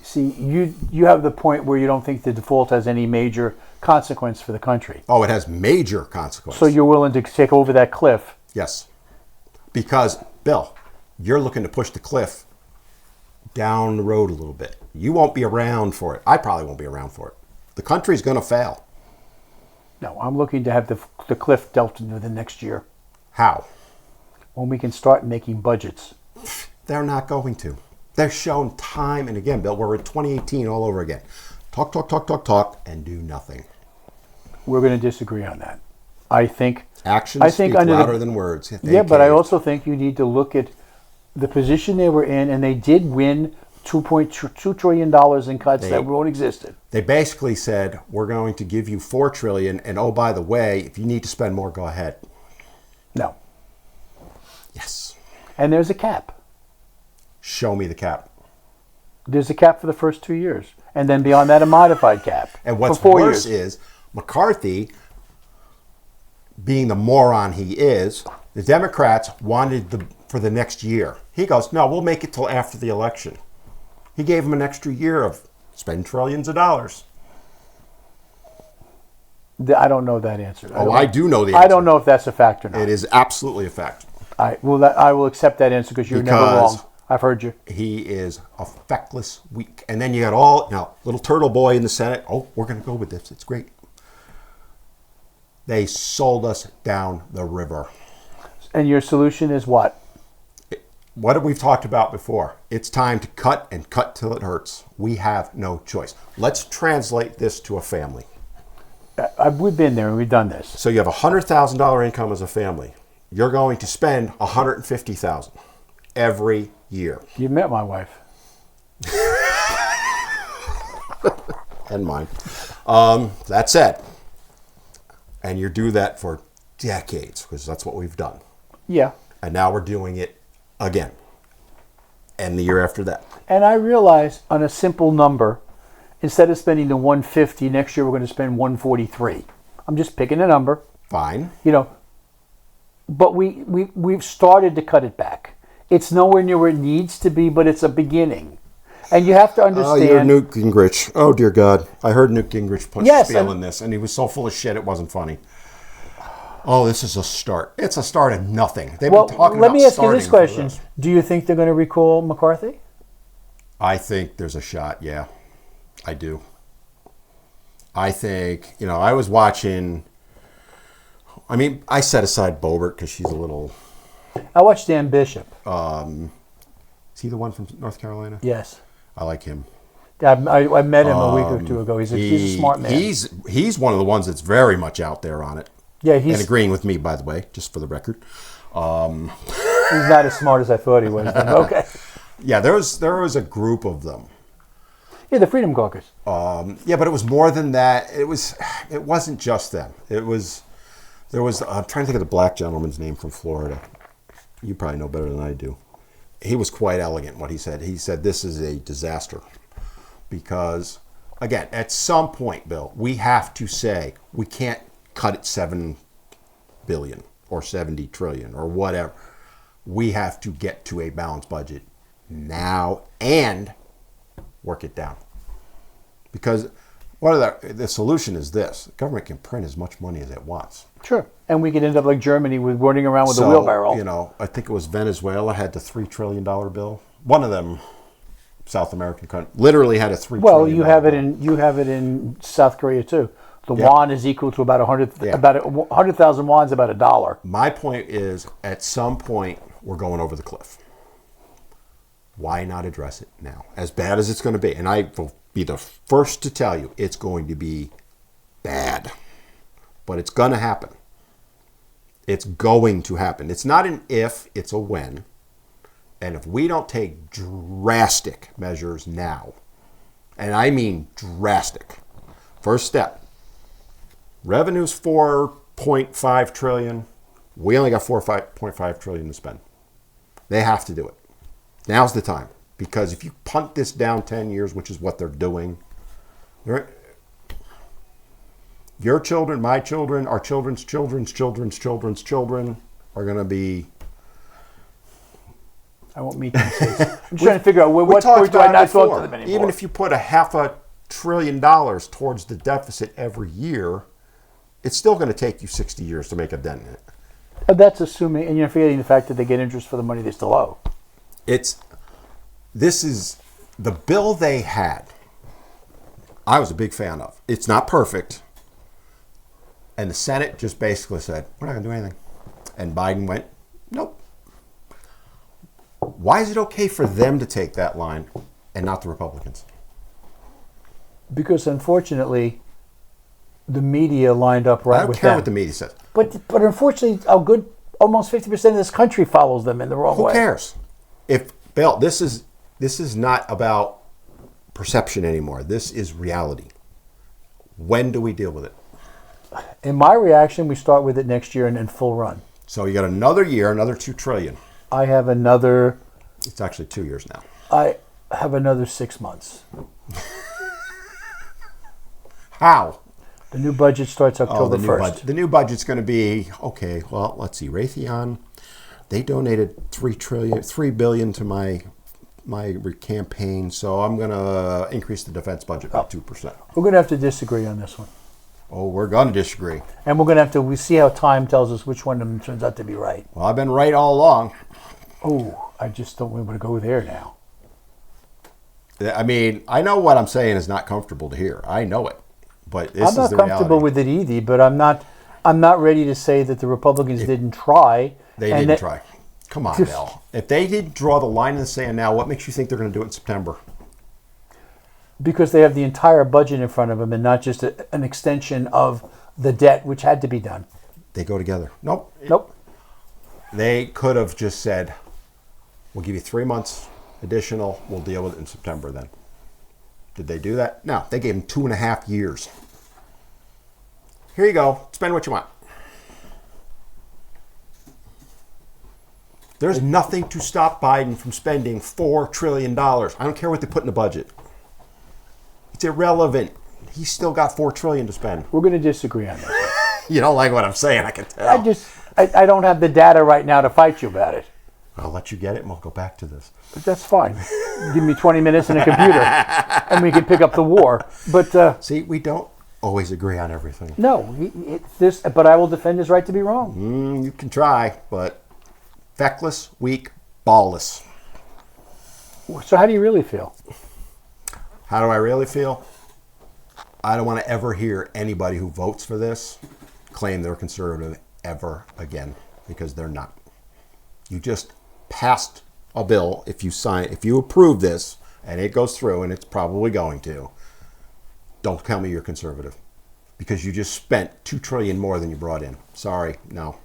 See, you have the point where you don't think the default has any major consequence for the country. Oh, it has major consequences. So you're willing to take over that cliff. Yes. Because, Bill, you're looking to push the cliff down the road a little bit. You won't be around for it. I probably won't be around for it. The country's going to fail. No, I'm looking to have the cliff dealt with the next year How? when we can start making budgets. They're not going to. They're shown time and again, Bill, we're in 2018 all over again. Talk, and do nothing. We're going to disagree on that. I think Actions speak louder than words. They but I caved. also think you need to look at the position they were in, and they did win $2 trillion in cuts that won't existed. They basically said, we're going to give you $4 trillion, and oh, by the way, if you need to spend more, go ahead. No. Yes. And there's a cap. Show me the cap. There's a cap for the first 2 years. And then beyond that, a modified cap. And what's for 4 worse years. is McCarthy, being the moron he is, the Democrats wanted for the next year. He goes, no, we'll make it till after the election. He gave him an extra year of Spend trillions of dollars. I don't know that answer. I do know the answer. I don't know if that's a fact or not. It is absolutely a fact. I will accept that answer because you're never wrong. I've heard you. He is a feckless weak. And then you got little turtle boy in the Senate. Oh, we're going to go with this. It's great. They sold us down the river. And your solution is what? What have we talked about before? It's time to cut and cut till it hurts. We have no choice. Let's translate this to a family. We've been there and we've done this. So you have a $100,000 income as a family. You're going to spend $150,000 every year. You met my wife. And mine. That said, and you do that for decades because that's what we've done. Yeah. And now we're doing it again. And the year after that. And I realize on a simple number, instead of spending the 150, next year we're going to spend 143. I'm just picking a number. Fine. But we've started to cut it back. It's nowhere near where it needs to be, but it's a beginning. And you have to understand. Oh, you're Newt Gingrich. Oh, dear God. I heard Newt Gingrich spiel in this, and he was so full of shit it wasn't funny. Oh, this is a start. It's a start of nothing. They've been talking let about me ask you this starting question. Do you think they're going to recall McCarthy? I think there's a shot, yeah. I do. I think, I was watching. I set aside Boebert because she's a little. I watched Dan Bishop. Is he the one from North Carolina? Yes. I like him. I met him a week or two ago. He's a smart man. He's one of the ones that's very much out there on it. Yeah, and agreeing with me, by the way, just for the record. He's not as smart as I thought he was. But okay. Yeah, there was a group of them. Yeah, the Freedom Caucus. Yeah, but it was more than that. It wasn't just them. There was. I'm trying to think of the black gentleman's name from Florida. You probably know better than I do. He was quite elegant in what he said. He said this is a disaster because, again, at some point, Bill, we have to say we can't cut it $7 billion or $70 trillion or whatever. We have to get to a balanced budget now and work it down. Because the solution is this. The government can print as much money as it wants. Sure. And we could end up like Germany with running around with a wheelbarrow. I think it was Venezuela had the $3 trillion bill. One of them, South American country, literally had a $3 trillion. Well, you have it in South Korea too. The yuan is equal to about 100,000 won is about $1. My point is, at some point, we're going over the cliff. Why not address it now? As bad as it's going to be, and I will be the first to tell you, it's going to be bad. But it's going to happen. It's going to happen. It's not an if, it's a when. And if we don't take drastic measures now, and I mean drastic, first step, revenue's $4.5 trillion. We only got $4.5 trillion to spend. They have to do it. Now's the time. Because if you punt this down 10 years, which is what they're doing, your children, my children, our children's children's children's children's children are going to be. I won't meet them. I'm trying to figure out what point do I not talk to them anymore. Even if you put $500 billion towards the deficit every year, it's still going to take you 60 years to make a dent in it. That's assuming, and you're forgetting the fact that they get interest for the money they still owe. This is the bill they had. I was a big fan of. It's not perfect. And the Senate just basically said, we're not going to do anything. And Biden went, nope. Why is it okay for them to take that line and not the Republicans? Because unfortunately, the media lined up right with them. I don't care what the media says. But unfortunately, almost 50% of this country follows them in the wrong way. Who cares? Bill, this is not about perception anymore. This is reality. When do we deal with it? In my reaction, we start with it next year and then full run. So you got another year, another $2 trillion. I have another. It's actually 2 years now. I have another 6 months. How? The new budget starts October 1st. The new budget's going to be, okay, well, let's see. Raytheon, they donated $3 billion to my my campaign, so I'm going to increase the defense budget by 2%. We're going to have to disagree on this one. Oh, we're going to disagree. And we're going to have to we see how time tells us which one of them turns out to be right. Well, I've been right all along. Oh, I just don't want to go there now. I mean, I know what I'm saying is not comfortable to hear. I know it. But this is the reality. I'm not comfortable with it either, but I'm not ready to say that the Republicans didn't try. They didn't try. Come on, Bill. If they didn't draw the line in the sand now, what makes you think they're going to do it in September? Because they have the entire budget in front of them and not just an extension of the debt, which had to be done. They go together. Nope. They could have just said, we'll give you 3 months additional. We'll deal with it in September then. Did they do that? No. They gave them 2.5 years. Here you go. Spend what you want. There's nothing to stop Biden from spending $4 trillion. I don't care what they put in the budget. It's irrelevant. He's still got $4 trillion to spend. We're going to disagree on that. You don't like what I'm saying, I can tell. I don't have the data right now to fight you about it. I'll let you get it and we'll go back to this. But that's fine. Give me 20 minutes and a computer and we can pick up the war. But see, we don't always agree on everything. No, but I will defend his right to be wrong. You can try, but feckless, weak, ballless. So how do you really feel? How do I really feel? I don't want to ever hear anybody who votes for this claim they're conservative ever again, because they're not. You just passed a bill. If you approve this and it goes through, and it's probably going to, don't tell me you're conservative, because you just spent $2 trillion more than you brought in. Sorry, no.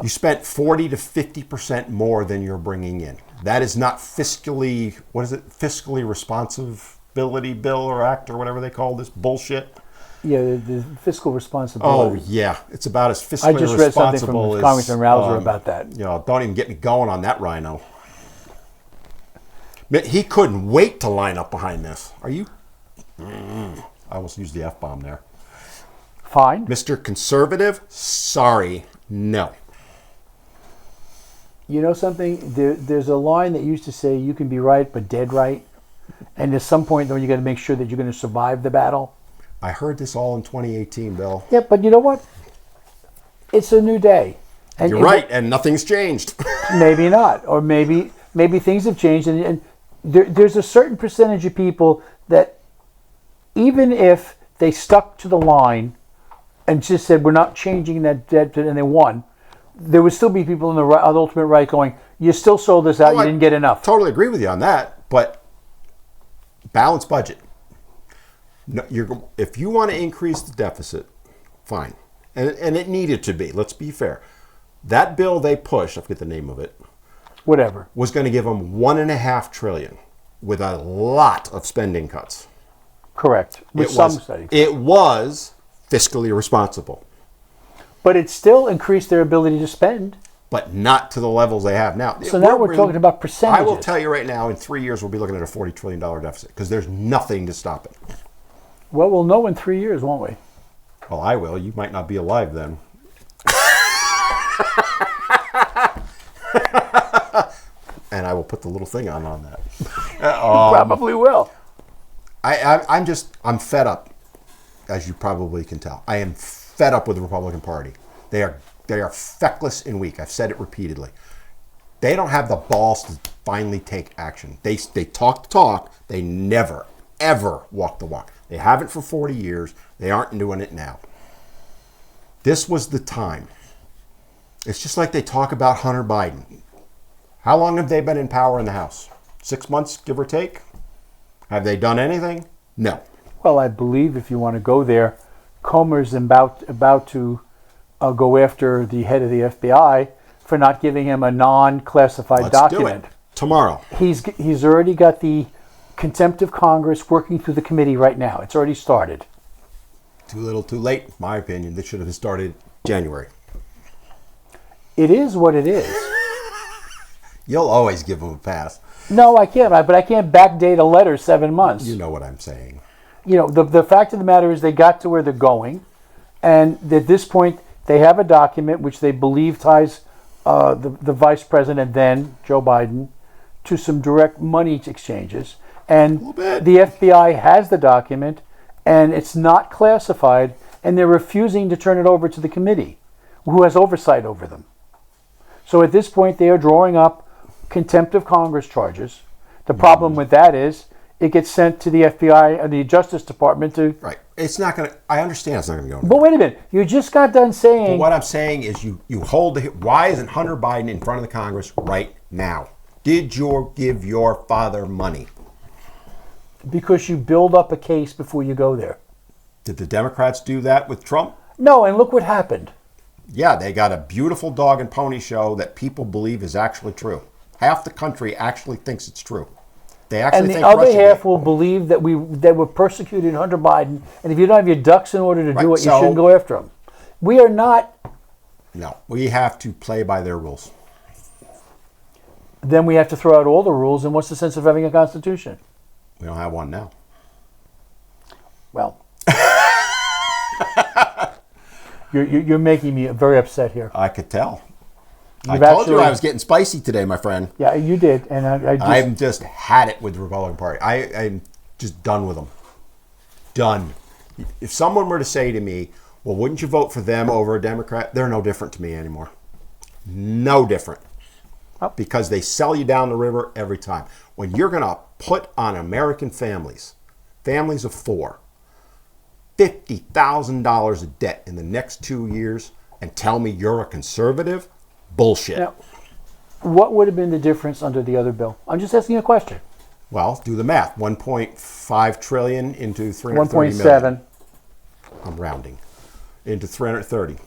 You spent 40 to 50% more than you're bringing in. That is not fiscally, fiscally responsibility bill or act or whatever they call this bullshit. Yeah, the fiscal responsibility. Oh, yeah. It's about as fiscally responsible I just read something from Congressman Rouser about that. Don't even get me going on that rhino. He couldn't wait to line up behind this. Are you? I almost used the F-bomb there. Fine. Mr. Conservative, sorry, no. You know something? There's a line that used to say, you can be right, but dead right. And at some point, though, you got to make sure that you're going to survive the battle. I heard this all in 2018, Bill. Yeah, but you know what? It's a new day. And you're right, and nothing's changed. Maybe not. Or maybe things have changed. And there's a certain percentage of people that even if they stuck to the line and just said, we're not changing that debt, and they won, there would still be people on the ultimate right going, you still sold this out, you didn't get enough. Totally agree with you on that, but balanced budget. No, if you want to increase the deficit, fine. And it needed to be, let's be fair. That bill they pushed, I forget the name of it, whatever, was going to give them $1.5 trillion with a lot of spending cuts. Correct. With some studies. It was fiscally responsible. But it still increased their ability to spend. But not to the levels they have now. So now we're talking about percentages. I will tell you right now, in 3 years, we'll be looking at a $40 trillion deficit because there's nothing to stop it. Well, we'll know in 3 years, won't we? Well, I will. You might not be alive then. And I will put the little thing on that. Probably will. I'm fed up, as you probably can tell. I am fed up with the Republican Party. They are feckless and weak. I've said it repeatedly. They don't have the balls to finally take action. They talk the talk. They never, ever walk the walk. They haven't for 40 years. They aren't doing it now. This was the time. It's just like they talk about Hunter Biden. How long have they been in power in the House? 6 months, give or take? Have they done anything? No. Well, I believe if you want to go there, Comer's about to go after the head of the FBI for not giving him a non-classified document. Let's do it. Tomorrow. He's already got the contempt of Congress working through the committee right now. It's already started. Too little, too late, in my opinion. This should have started January. It is what it is. You'll always give them a pass. No, I can't. But I can't backdate a letter 7 months. You know what I'm saying. You know, the fact of the matter is they got to where they're going. And at this point, they have a document which they believe ties the vice president then, Joe Biden, to some direct money exchanges. And little bit. the FBI has the document, and it's not classified, and they're refusing to turn it over to the committee, who has oversight over them. So at this point, they are drawing up contempt of Congress charges. The problem with that is it gets sent to the FBI and the Justice Department to... Right. It's not going to, I understand it's not going to go But wait a minute. You just got done saying... But what I'm saying is you hold the... Why isn't Hunter Biden in front of the Congress right now? Did you give your father money? Because you build up a case before you go there. Did the Democrats do that with Trump? No, and look what happened. Yeah, they got a beautiful dog and pony show that people believe is actually true. Half the country actually thinks it's true. They actually And the think other Russia half did. will believe that they were persecuting Hunter Biden, and if you don't have your ducks in order to Right, do it, you so- shouldn't go after him. We are not... No, we have to play by their rules. Then we have to throw out all the rules, and what's the sense of having a constitution? We don't have one now. Well... You're making me very upset here. I could tell. I You've told you actually- I was getting spicy today, my friend. Yeah, you did, and I just... I've just had it with the Republican Party. I'm just done with them. Done. If someone were to say to me, well, wouldn't you vote for them over a Democrat? They're no different to me anymore. No different. Oh. Because they sell you down the river every time. When you're going to put on American families of four, $50,000 of debt in the next 2 years and tell me you're a conservative? Bullshit. Now, what would have been the difference under the other bill? I'm just asking a question. Well, do the math. 1.5 trillion into 330 million. 1.7. I'm rounding. Into 330.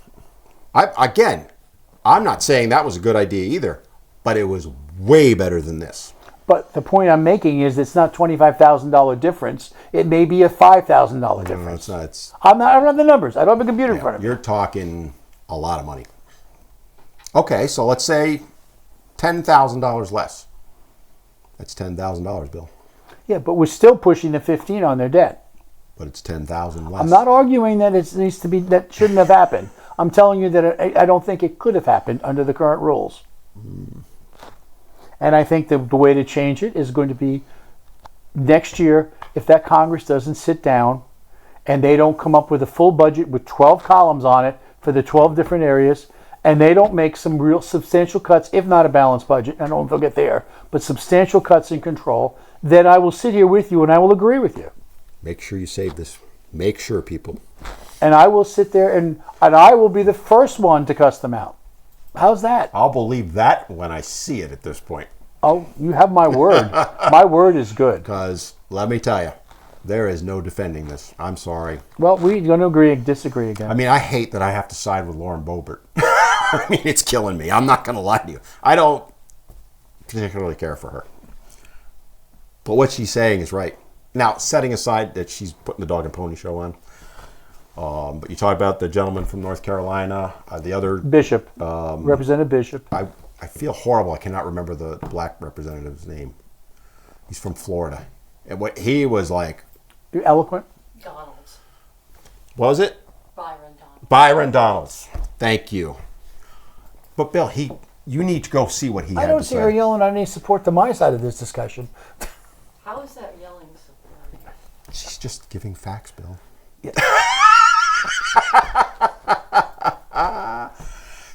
I'm not saying that was a good idea either, but it was way better than this. But the point I'm making is it's not $25,000 difference. It may be a $5,000 No, difference. it's not. It's, I don't have the numbers. I don't have a computer in front of me. you're talking a lot of money. Okay, so let's say $10,000 less. That's $10,000, Bill. Yeah, but we're still pushing the 15 on their debt. But it's 10,000 less. I'm not arguing that it needs to be that shouldn't have happened. I'm telling you that I don't think it could have happened under the current rules. And I think the way to change it is going to be next year, if that Congress doesn't sit down and they don't come up with a full budget with 12 columns on it for the 12 different areas, and they don't make some real substantial cuts, if not a balanced budget, I don't know if they'll get there, but substantial cuts in control, then I will sit here with you and I will agree with you. Make sure you save this. Make sure, people. And I will sit there and I will be the first one to cuss them out. How's that? I'll believe that when I see it at this point. Oh, you have my word. My word is good. Because, let me tell you, there is no defending this. I'm sorry. Well, we're going to agree and disagree again. I mean, I hate that I have to side with Lauren Boebert. I mean, it's killing me. I'm not going to lie to you. I don't particularly care for her. But what she's saying is right. Now, setting aside that she's putting the dog and pony show on, but you talk about the gentleman from North Carolina, the other... Bishop, Representative Bishop. I feel horrible. I cannot remember the black representative's name. He's from Florida. And what he was like... You're eloquent. Donalds. What was it? Byron Donalds. Byron Donalds. Thank you. But Bill, you need to go see what he I had don't to see her say. yelling on any support to my side of this discussion. How is that yelling support? She's just giving facts, Bill.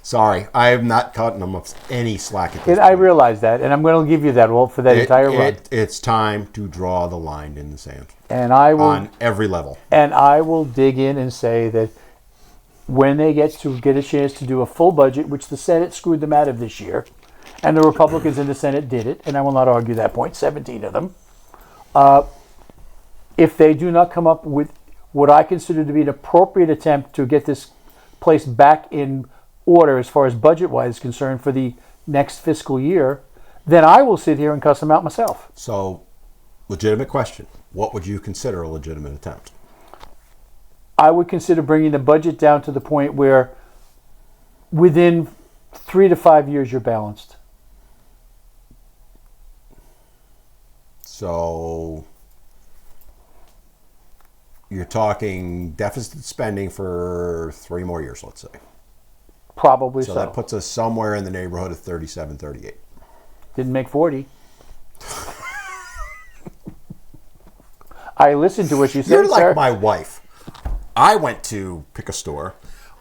Sorry, I have not caught him of any slack at this I point. realize that, and I'm going to give you that for that entire run. It's time to draw the line in the sand And I will on every level. And I will dig in and say that when they get a chance to do a full budget, which the Senate screwed them out of this year, and the Republicans in the Senate did it, and I will not argue that point, 17 of them, if they do not come up with what I consider to be an appropriate attempt to get this place back in order as far as budget-wise is concerned for the next fiscal year, then I will sit here and cuss them out myself. So, legitimate question. What would you consider a legitimate attempt? I would consider bringing the budget down to the point where within 3 to 5 years you're balanced. So, you're talking deficit spending for 3 more years, let's say. Probably so. So that puts us somewhere in the neighborhood of 37, 38. Didn't make 40. I listened to what you said, You're like sir. my wife. I went to pick a store.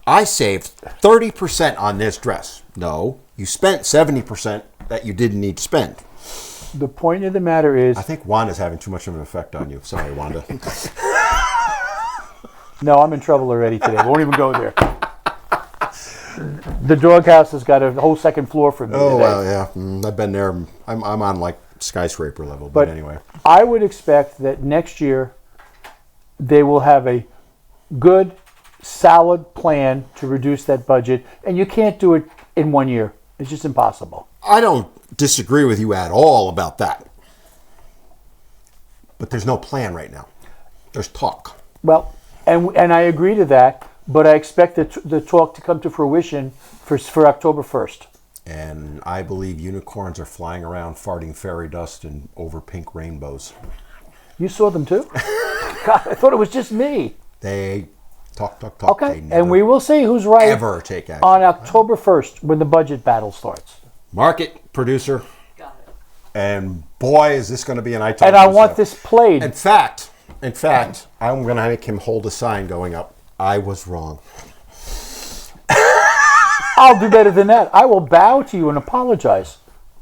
I saved 30% on this dress. No, you spent 70% that you didn't need to spend. The point of the matter is, I think Wanda's having too much of an effect on you. Sorry, Wanda. no, I'm in trouble already today. Won't even go there. The doghouse has got a whole second floor for me Oh, today. well, yeah. I've been there. I'm on like skyscraper level, but anyway. I would expect that next year they will have a good, solid plan to reduce that budget, and you can't do it in 1 year. It's just impossible. I don't disagree with you at all about that. But there's no plan right now. There's talk. Well, and I agree to that, but I expect the talk to come to fruition for October 1st. And I believe unicorns are flying around farting fairy dust and over pink rainbows. You saw them too? God, I thought it was just me. They talk. Okay, They never, and we will see who's right ever take action. on October 1st when the budget battle starts. Market producer. Got it. And boy, is this going to be an item. And I want this played. In fact, I'm going to make him hold a sign going up. I was wrong. I'll do better than that. I will bow to you and apologize.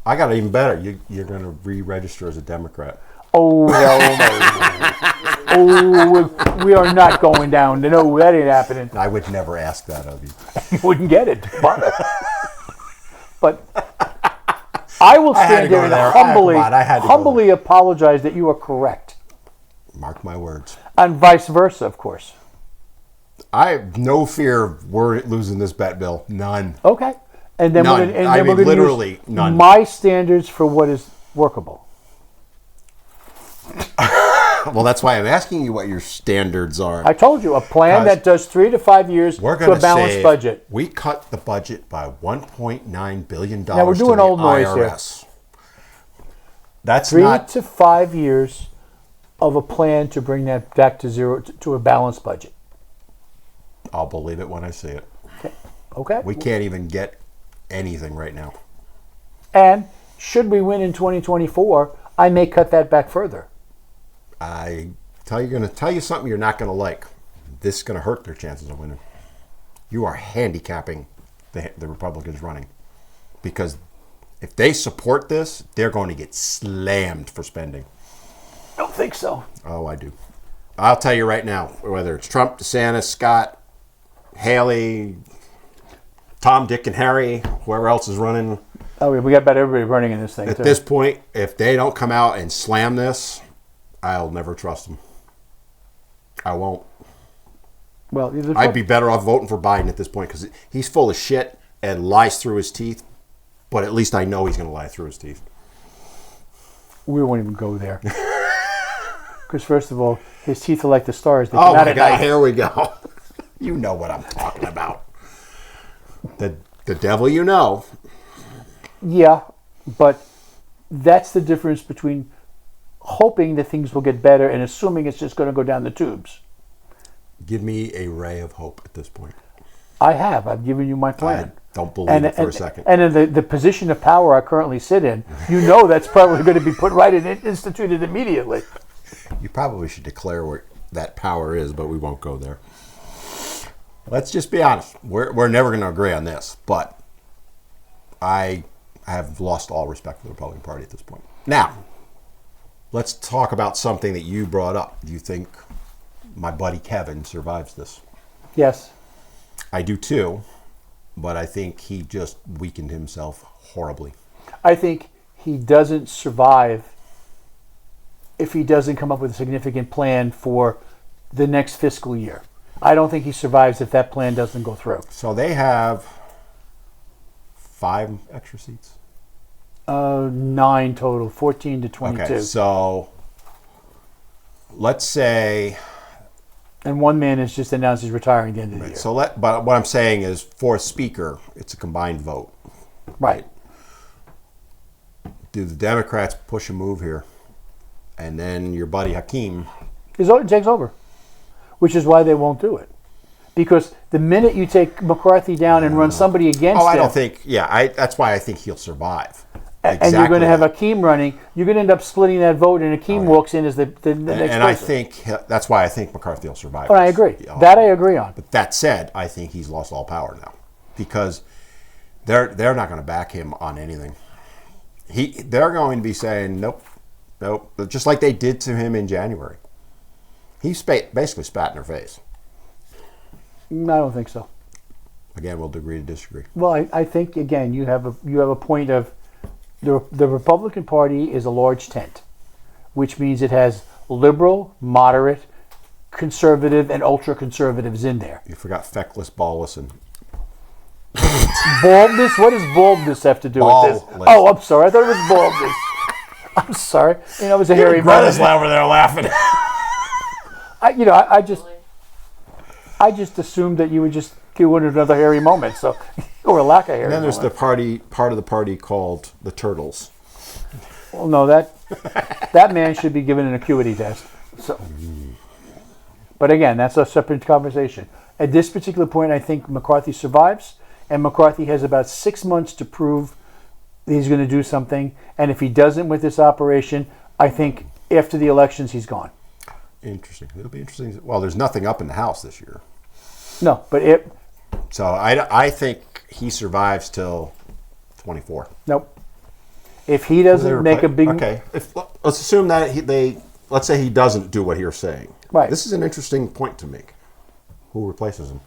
I got it even better. You're going to re-register as a Democrat. Oh, hell no. Oh, we are not going down. No, that ain't happening. I would never ask that of you. You wouldn't get it. But I will I had to stand go there and there. I had to go humbly apologize that you are correct. Mark my words. And vice versa, of course. I have no fear of we're losing this bet, Bill. None. Okay. And then None. we're going I mean, to literally use none. my standards for what is workable. Well, that's why I'm asking you what your standards are. I told you, a plan that does 3 to 5 years We're to going a balanced budget. We cut the budget by $1.9 billion. Now, we're doing to the old noise here. IRS. That's 3 not. to 5 years of a plan to bring that back to zero, to a balanced budget. I'll believe it when I see it. Okay? We can't even get anything right now. And should we win in 2024, I may cut that back further. I'm going to tell you something you're not going to like. This is going to hurt their chances of winning. You are handicapping the Republicans running. Because if they support this, they're going to get slammed for spending. I don't think so. Oh, I do. I'll tell you right now, whether it's Trump, DeSantis, Scott, Haley, Tom, Dick, and Harry, whoever else is running. Oh, we got about everybody running in this thing, At too. this point, if they don't come out and slam this, I'll never trust them. I won't. Well, I'd be better off voting for Biden at this point because he's full of shit and lies through his teeth. But at least I know he's going to lie through his teeth. We won't even go there. Because first of all, his teeth are like the stars. They Oh come out my at God! night. Here we go. You know what I'm talking about. The devil, you know. Yeah, but that's the difference between hoping that things will get better and assuming it's just going to go down the tubes. Give me a ray of hope at this point. I've given you my plan. I don't believe it for a second. And in the position of power I currently sit in, you know that's probably going to be put right and instituted immediately. You probably should declare what that power is, but we won't go there. Let's just be honest. We're never going to agree on this, but I have lost all respect for the Republican Party at this point. Now, let's talk about something that you brought up. Do you think my buddy Kevin survives this? Yes. I do too, but I think he just weakened himself horribly. I think he doesn't survive if he doesn't come up with a significant plan for the next fiscal year. I don't think he survives if that plan doesn't go through. So they have 5 extra seats. 9 total, 14 to 22. Okay, so let's say. And one man has just announced he's retiring at the end of the year. So but what I'm saying is, for a speaker, it's a combined vote. Right. Do the Democrats push a move here, and then your buddy Hakeem? It takes over, which is why they won't do it. Because the minute you take McCarthy down and run somebody against him, I don't think. Yeah, that's why I think he'll survive. and you're going to have Akeem running, you're going to end up splitting that vote, and Akeem walks in as the next person. And I think that's why I think McCarthy will survive. Oh, I agree. That I agree on. But that said, I think he's lost all power now because they're not going to back him on anything. They're going to be saying nope, just like they did to him in January. He basically spat in their face. I don't think so. Again, we'll agree to disagree. Well, I think again you have a point of the Republican Party is a large tent, which means it has liberal, moderate, conservative, and ultra conservatives in there. You forgot feckless, ballless, and baldness. What does baldness have to do with this? Oh, I'm sorry. I thought it was baldness. I'm sorry. It was a hairy moment. Greta's over there laughing. I just assumed that you would just do another hairy moment, so or a lack of hairy. And then there's moment. the part of the party called the Turtles. Well, no, that man should be given an acuity test. So, but again, that's a separate conversation. At this particular point, I think McCarthy survives, and McCarthy has about 6 months to prove that he's going to do something. And if he doesn't with this operation, I think after the elections, he's gone. Interesting. It'll be interesting. Well, there's nothing up in the House this year. No, but So I think he survives till 24. Nope. If he doesn't make a big... Okay. Let's assume that let's say he doesn't do what you're saying. Right. This is an interesting point to make. Who replaces him?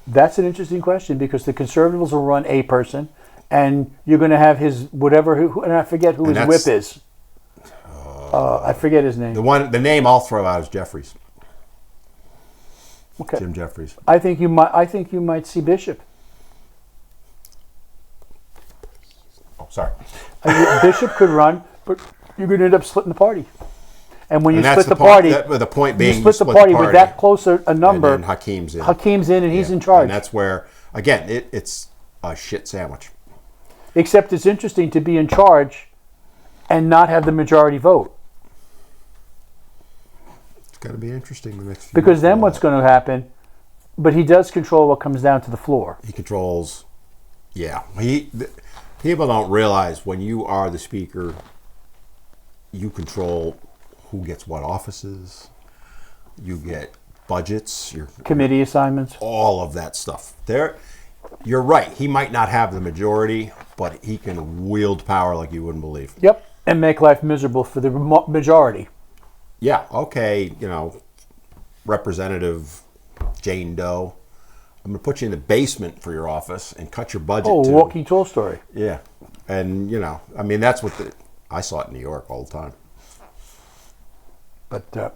That's an interesting question because the conservatives will run a person, and you're going to have his whatever, and I forget who his whip is. I forget his name. The name I'll throw out is Jeffries. Okay. Jim Jeffries. I think you might see Bishop. Oh, sorry. Bishop could run, but you're going to end up splitting the party. And when you split the point, party, the point being, you split the party with that close a number. And then Hakeem's in. Hakeem's in, and he's in charge. And that's where, again, it's a shit sandwich. Except it's interesting to be in charge and not have the majority vote. It's going to be interesting the next few Because then what's going to happen? But he does control what comes down to the floor. He controls. Yeah, people don't realize when you are the speaker, you control who gets what offices. You get budgets, your committee assignments, all of that stuff. You're right. He might not have the majority, but he can wield power like you wouldn't believe. Yep, and make life miserable for the majority. Yeah. Okay. Representative Jane Doe, I'm going to put you in the basement for your office and cut your budget. Oh, walking Tolstoy. Yeah, and that's what I saw it in New York all the time. But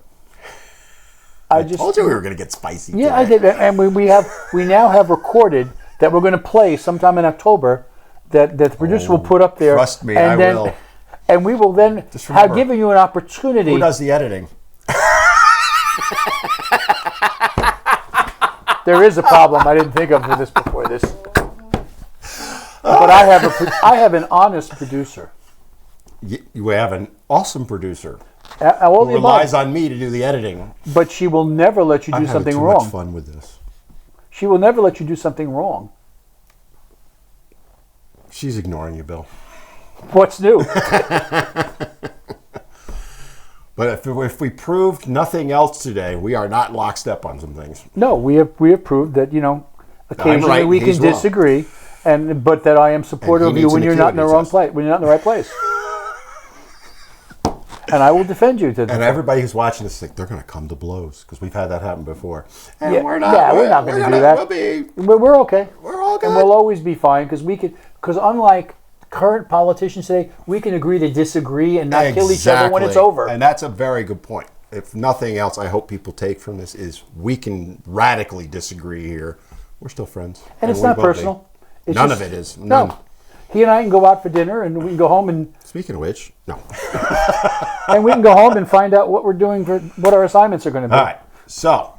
I told you we were going to get spicy. Yeah, today. I did, and we now have recorded that we're going to play sometime in October that the producer will put up there. Trust me, and I will. And we will then have given you an opportunity. Who does the editing? There is a problem I didn't think of for this before this. But I have an honest producer. You have an awesome producer. Who relies on me to do the editing. But she will never let you do something wrong. I'm having too much fun with this. She will never let you do something wrong. She's ignoring you, Bill. What's new? But if we proved nothing else today, we are not lockstep on some things. No, we have proved that occasionally we can disagree, but that I am supportive of you when you're not in the wrong place, when you're not in the right place. And I will defend you to that. And everybody who's watching this, they're going to come to blows because we've had that happen before. And yeah, we're not going to do that. We're okay. We're all good. And we'll always be fine because unlike current politicians today, we can agree to disagree and not kill each other when it's over. And that's a very good point. If nothing else, I hope people take from this is we can radically disagree here. We're still friends. And it's not personal. None of it is. None. No. He and I can go out for dinner and we can go home and... Speaking of which, no. And we can go home and find out what we're doing for what our assignments are going to be. All right. So,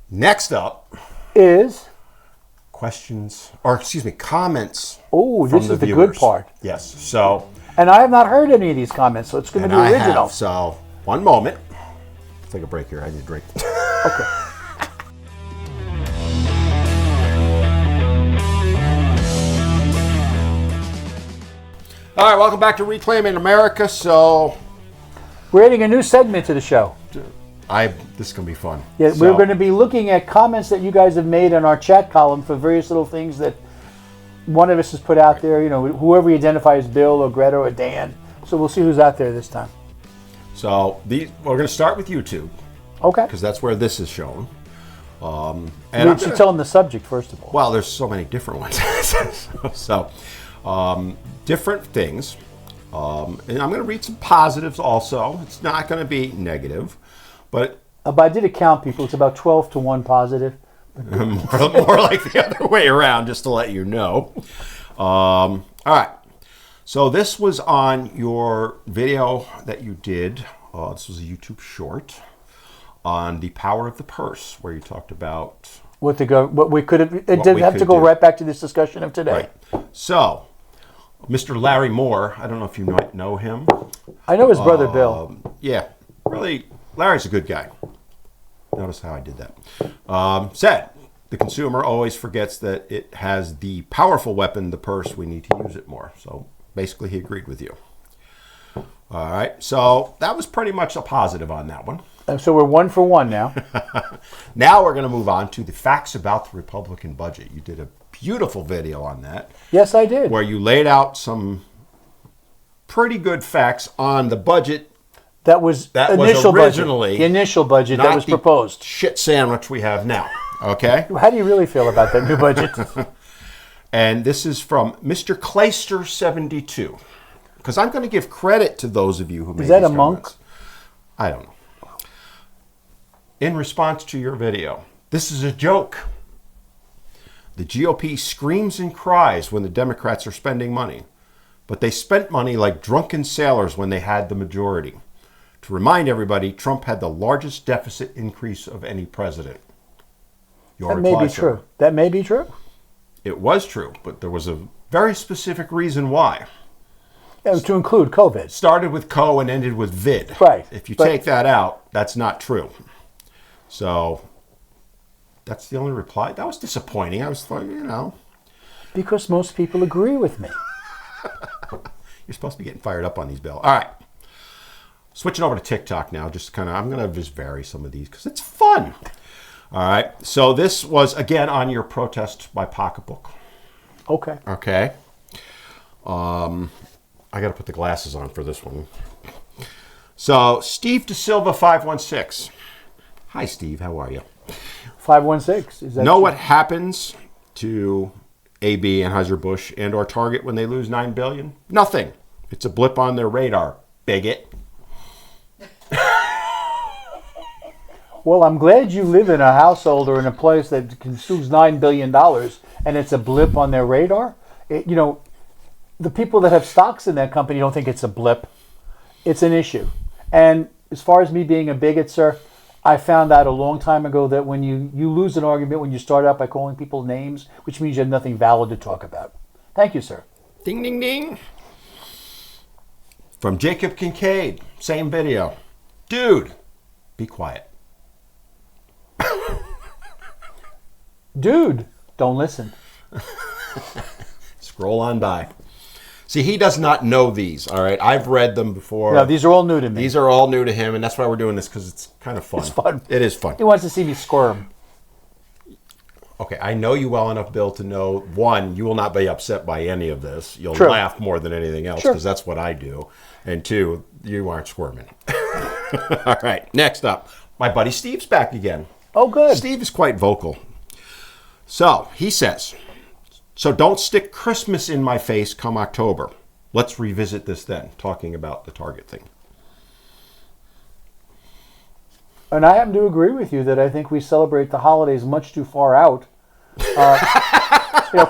next up is... comments. Oh, this is the good part. Yes. So... And I have not heard any of these comments, so it's going to be original. So, one moment. Let's take a break here. I need a drink. Okay. All right, welcome back to Reclaiming America. So, We're adding a new segment to the show. this is gonna be fun. Yeah, So, we're going to be looking at comments that you guys have made on our chat column for various little things that one of us has put out there. You know, whoever we identify as Bill or Greta or Dan. So we'll see who's out there this time. So we're gonna start with YouTube Okay. because that's where this is shown. And We should tell them the subject first of all. well, there's so many different ones. so, different things. And I'm going to read some positives also. It's not going to be negative, but But I did count, people. It's about 12 to 1 positive. more like the other way around, just to let you know. All right. So this was on your video that you did. This was a YouTube short on the power of the purse, where you talked about What we could have. It What didn't we have to could go do. right back to this discussion of today. Right. So, Mr. Larry Moore, I don't know if you might know him. I know his brother Bill. Yeah, really, Larry's a good guy. Notice how I did that. Said, the consumer always forgets that it has the powerful weapon, the purse. We need to use it more. So, basically, he agreed with you. All right. So, that was pretty much a positive on that one. So we're 1 for 1 now. Now we're going to move on to the facts about the Republican budget. You did a beautiful video on that, Yes, I did. where you laid out some pretty good facts on the budget, That was That was initial originally budget. The initial budget that not was the proposed. shit sandwich we have now. Okay? How do you really feel about that new budget? And this is from Mr. Clayster72. Because I'm going to give credit to those of you who made Is that these a monk? comments. I don't know. In response to your video, this is a joke. The GOP screams and cries when the Democrats are spending money, but they spent money like drunken sailors when they had the majority. To remind everybody, Trump had the largest deficit increase of any president. Your That may reply, be sir. true. That may be true. It was true, but there was a very specific reason why. To include COVID. Started with co and ended with vid. Right, If you but- take that out, that's not true. So that's the only reply. That was disappointing. I was like, Because most people agree with me. you're supposed to be getting fired up on these, Bill. All right. Switching over to TikTok now. I'm going to just vary some of these because it's fun. All right. So this was, again, on your protest by pocketbook. Okay. Okay. I got to put the glasses on for this one. So Steve DeSilva 516. Hi, Steve. How are you? 516. Is that Know what happens to AB, Anheuser-Busch, and or Target when they lose $9 billion? Nothing. It's a blip on their radar, bigot. Well, I'm glad you live in a household or in a place that consumes $9 billion and it's a blip on their radar. The people that have stocks in that company don't think it's a blip. It's an issue. And as far as me being a bigot, sir, I found out a long time ago that when you lose an argument when you start out by calling people names, which means you have nothing valid to talk about. Thank you, sir. Ding, ding, ding. From Jacob Kincaid, same video. Dude, be quiet. Dude, don't listen. Scroll on by. See, he does not know these, all right? I've read them before. No, these are all new to me. These are all new to him, and that's why we're doing this, because it's kind of fun. It's fun. It is fun. He wants to see me squirm. Okay, I know you well enough, Bill, to know, one, you will not be upset by any of this. You'll True. laugh more than anything else, Sure. because that's what I do. And two, you aren't squirming. All right, next up, my buddy Steve's back again. Oh, good. Steve is quite vocal. So, he says, so don't stick Christmas in my face come October. Let's revisit this then, talking about the Target thing. And I happen to agree with you that I think we celebrate the holidays much too far out.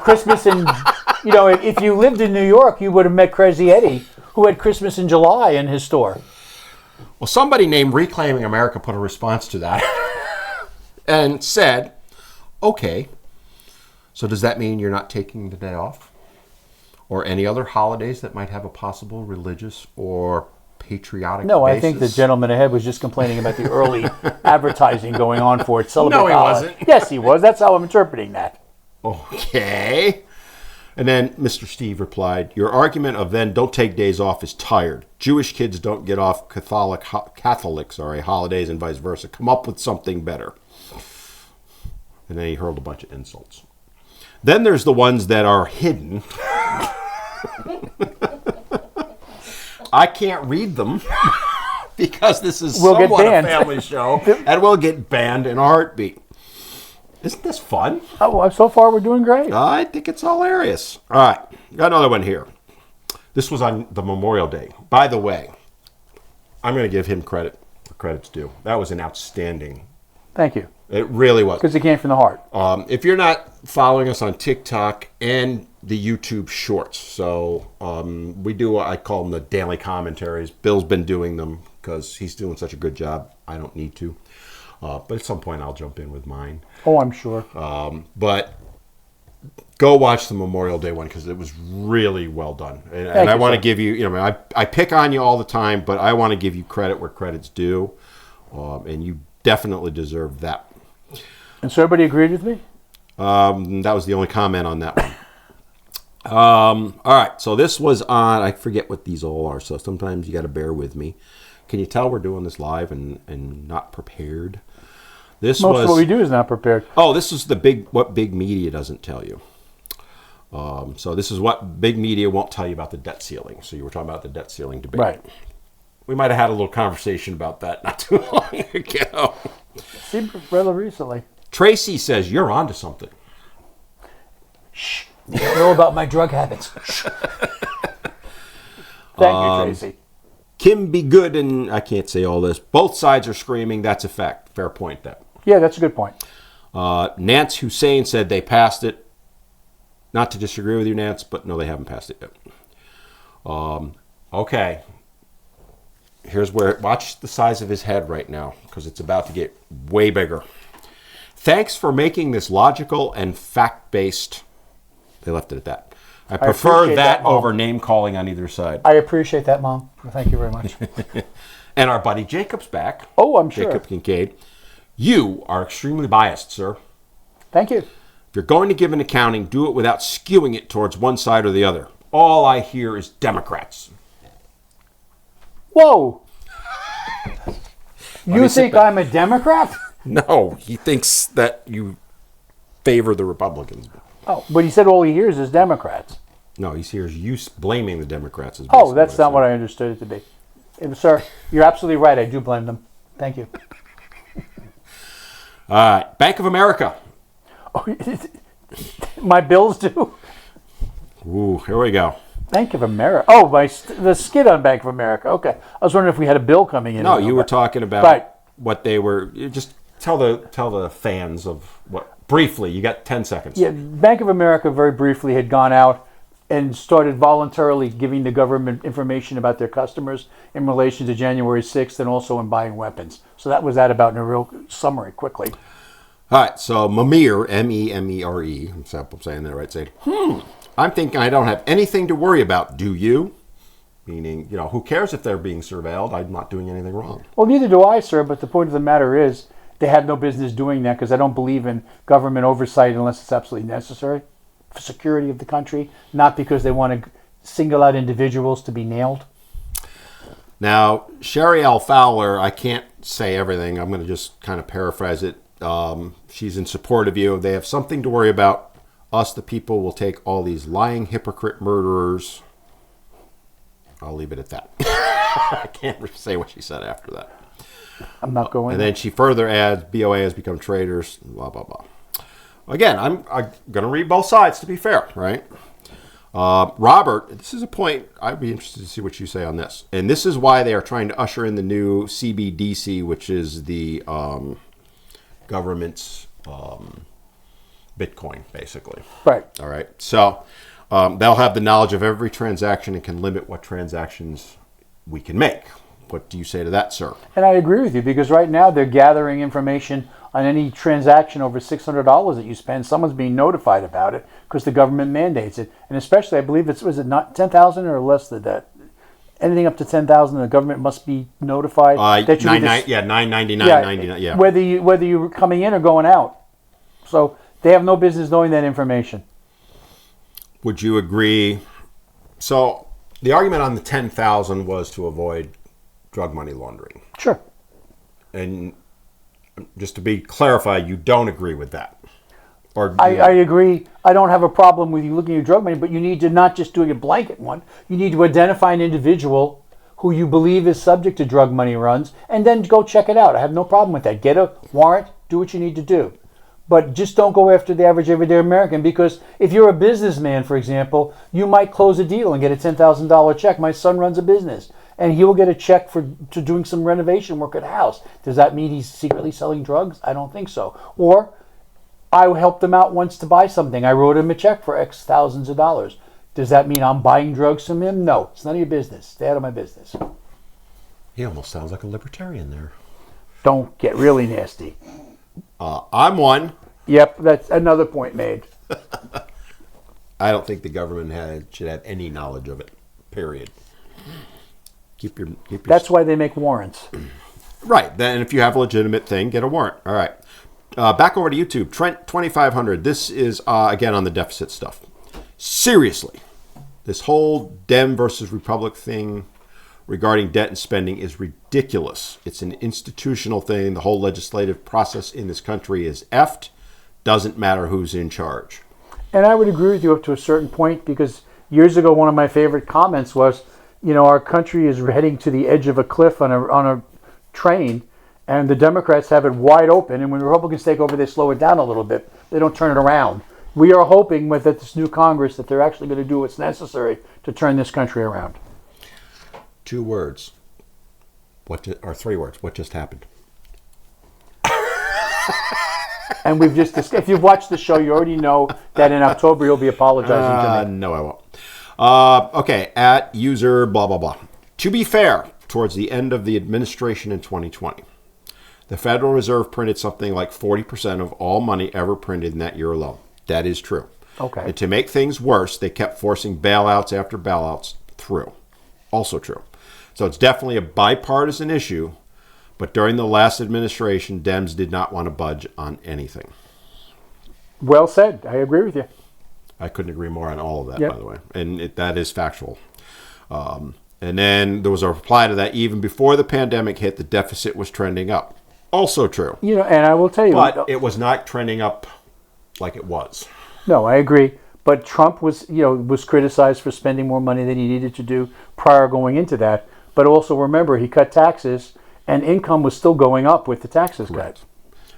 Christmas in, if you lived in New York, you would have met Crazy Eddie, who had Christmas in July in his store. Well, somebody named Reclaiming America put a response to that and said, okay, so does that mean you're not taking the day off? Or any other holidays that might have a possible religious or patriotic No, basis? I think the gentleman ahead was just complaining about the early advertising going on for it. Celebrate No, he the holiday. wasn't. Yes, he was. That's how I'm interpreting that. Okay. And then Mr. Steve replied, your argument of then don't take days off is tired. Jewish kids don't get off Catholics holidays and vice versa. Come up with something better. And then he hurled a bunch of insults. Then there's the ones that are hidden. I can't read them because this is somewhat a family show and we'll get banned in a heartbeat. Isn't this fun? Oh, well, so far we're doing great. I think it's hilarious. All right, got another one here. This was on the Memorial Day. By the way, I'm going to give him credit where credit's due. That was an outstanding. Thank you. It really was. Because it came from the heart. If you're not following us on TikTok and the YouTube Shorts, so we do what I call them the daily commentaries. Bill's been doing them because he's doing such a good job. I don't need to. But at some point I'll jump in with mine. Oh, I'm sure. But go watch the Memorial Day one because it was really well done. And I want to give you, I pick on you all the time, but I want to give you credit where credit's due. And you definitely deserve that. And so everybody agreed with me? That was the only comment on that one. All right, so this was on, I forget what these all are, so sometimes you got to bear with me. Can you tell we're doing this live and not prepared? Most of what we do is not prepared. Oh, this is what big media doesn't tell you. So this is what big media won't tell you about the debt ceiling. So you were talking about the debt ceiling debate. Right. We might have had a little conversation about that not too long ago. See, rather recently. Tracy says, you're onto something. Shh. You don't know about my drug habits. Thank you, Tracy. Kim be good, and I can't say all this. Both sides are screaming. That's a fact. Fair point, that. Yeah, that's a good point. Nance Hussein said they passed it. Not to disagree with you, Nance, but no, they haven't passed it yet. Okay. Here's where, watch the size of his head right now, because it's about to get way bigger. Thanks for making this logical and fact-based. They left it at that. I prefer that over name-calling on either side. I appreciate that, Mom. Thank you very much. And our buddy Jacob's back. Oh, I'm sure. Jacob Kincaid. You are extremely biased, sir. Thank you. If you're going to give an accounting, do it without skewing it towards one side or the other. All I hear is Democrats. Whoa. You think I'm a Democrat? No, he thinks that you favor the Republicans. Oh, but he said all he hears is Democrats. No, he hears you blaming the Democrats. Oh, that's not what I understood it to be. Sir, you're absolutely right. I do blame them. Thank you. All right, Bank of America. Oh, my bills do? Ooh, here we go. Bank of America. Oh, the skit on Bank of America. Okay. I was wondering if we had a bill coming in. No, you were talking about what they were. Just tell the fans of what. Briefly, you got 10 seconds. Yeah, Bank of America very briefly had gone out and started voluntarily giving the government information about their customers in relation to January 6th and also in buying weapons. So that was that about in a real summary, quickly. All right, so Memere, M-E-M-E-R-E, I'm saying that right, say, I'm thinking I don't have anything to worry about, do you? Meaning, who cares if they're being surveilled? I'm not doing anything wrong. Well, neither do I, sir, but the point of the matter is, they had no business doing that because I don't believe in government oversight unless it's absolutely necessary for security of the country, not because they want to single out individuals to be nailed. Now, Sherry L. Fowler, I can't say everything. I'm going to just kind of paraphrase it. She's in support of you. They have something to worry about. Us, the people, will take all these lying, hypocrite murderers. I'll leave it at that. I can't say what she said after that. I'm not going. And then she further adds, BOA has become traitors, blah, blah, blah. Again, I'm going to read both sides to be fair, right? Robert, this is a point, I'd be interested to see what you say on this. And this is why they are trying to usher in the new CBDC, which is the government's Bitcoin, basically. Right. All right. So they'll have the knowledge of every transaction and can limit what transactions we can make. What do you say to that, sir? And I agree with you because right now they're gathering information on any transaction over $600 that you spend. Someone's being notified about it because the government mandates it. And especially, I believe was it not 10,000 or less than that? Anything up to 10,000, the government must be notified. $9.99.99. Yeah. Whether you're coming in or going out. So they have no business knowing that information. would you agree? So the argument on the 10,000 was to avoid drug money laundering. Sure. And just to be clarified, you don't agree with that. Or I agree. I don't have a problem with you looking at your drug money, but you need to not just doing a blanket one. You need to identify an individual who you believe is subject to drug money runs, and then go check it out. I have no problem with that. Get a warrant, do what you need to do. But just don't go after the average everyday American, because if you're a businessman, for example, you might close a deal and get a $10,000 check. My son runs a business, and he will get a check to doing some renovation work at a house. Does that mean he's secretly selling drugs? I don't think so. Or I helped him out once to buy something. I wrote him a check for X thousands of dollars. Does that mean I'm buying drugs from him? No, it's none of your business. Stay out of my business. He almost sounds like a libertarian there. Don't get really nasty. I'm one. Yep, that's another point made. I don't think the government should have any knowledge of it. Period. Keep your. That's why they make warrants. Right. Then, if you have a legitimate thing, get a warrant. All right. Back over to YouTube. Trent 2500. This is again on the deficit stuff. Seriously, this whole Dem versus Republic thing regarding debt and spending is ridiculous. It's an institutional thing. The whole legislative process in this country is effed. Doesn't matter who's in charge. And I would agree with you up to a certain point, because years ago one of my favorite comments was, our country is heading to the edge of a cliff on a train, and the Democrats have it wide open, and when the Republicans take over, they slow it down a little bit. They don't turn it around. We are hoping with this new Congress that they're actually going to do what's necessary to turn this country around. 2 words. Or 3 words. What just happened? And we've just if you've watched the show, you already know that in October you'll be apologizing to me. No, I won't. Okay, at user blah, blah, blah. To be fair, towards the end of the administration in 2020, the Federal Reserve printed something like 40% of all money ever printed in that year alone. That is true. Okay. And to make things worse, they kept forcing bailouts after bailouts through. Also true. So it's definitely a bipartisan issue, but during the last administration, Dems did not want to budge on anything. Well said. I agree with you. I couldn't agree more on all of that, Yep. by the way. And that is factual. And then there was a reply to that. Even before the pandemic hit, the deficit was trending up. Also true. And I will tell you. But it was not trending up like it was. No, I agree. But Trump was criticized for spending more money than he needed to do prior going into that. But also remember, he cut taxes, and income was still going up with the taxes cut.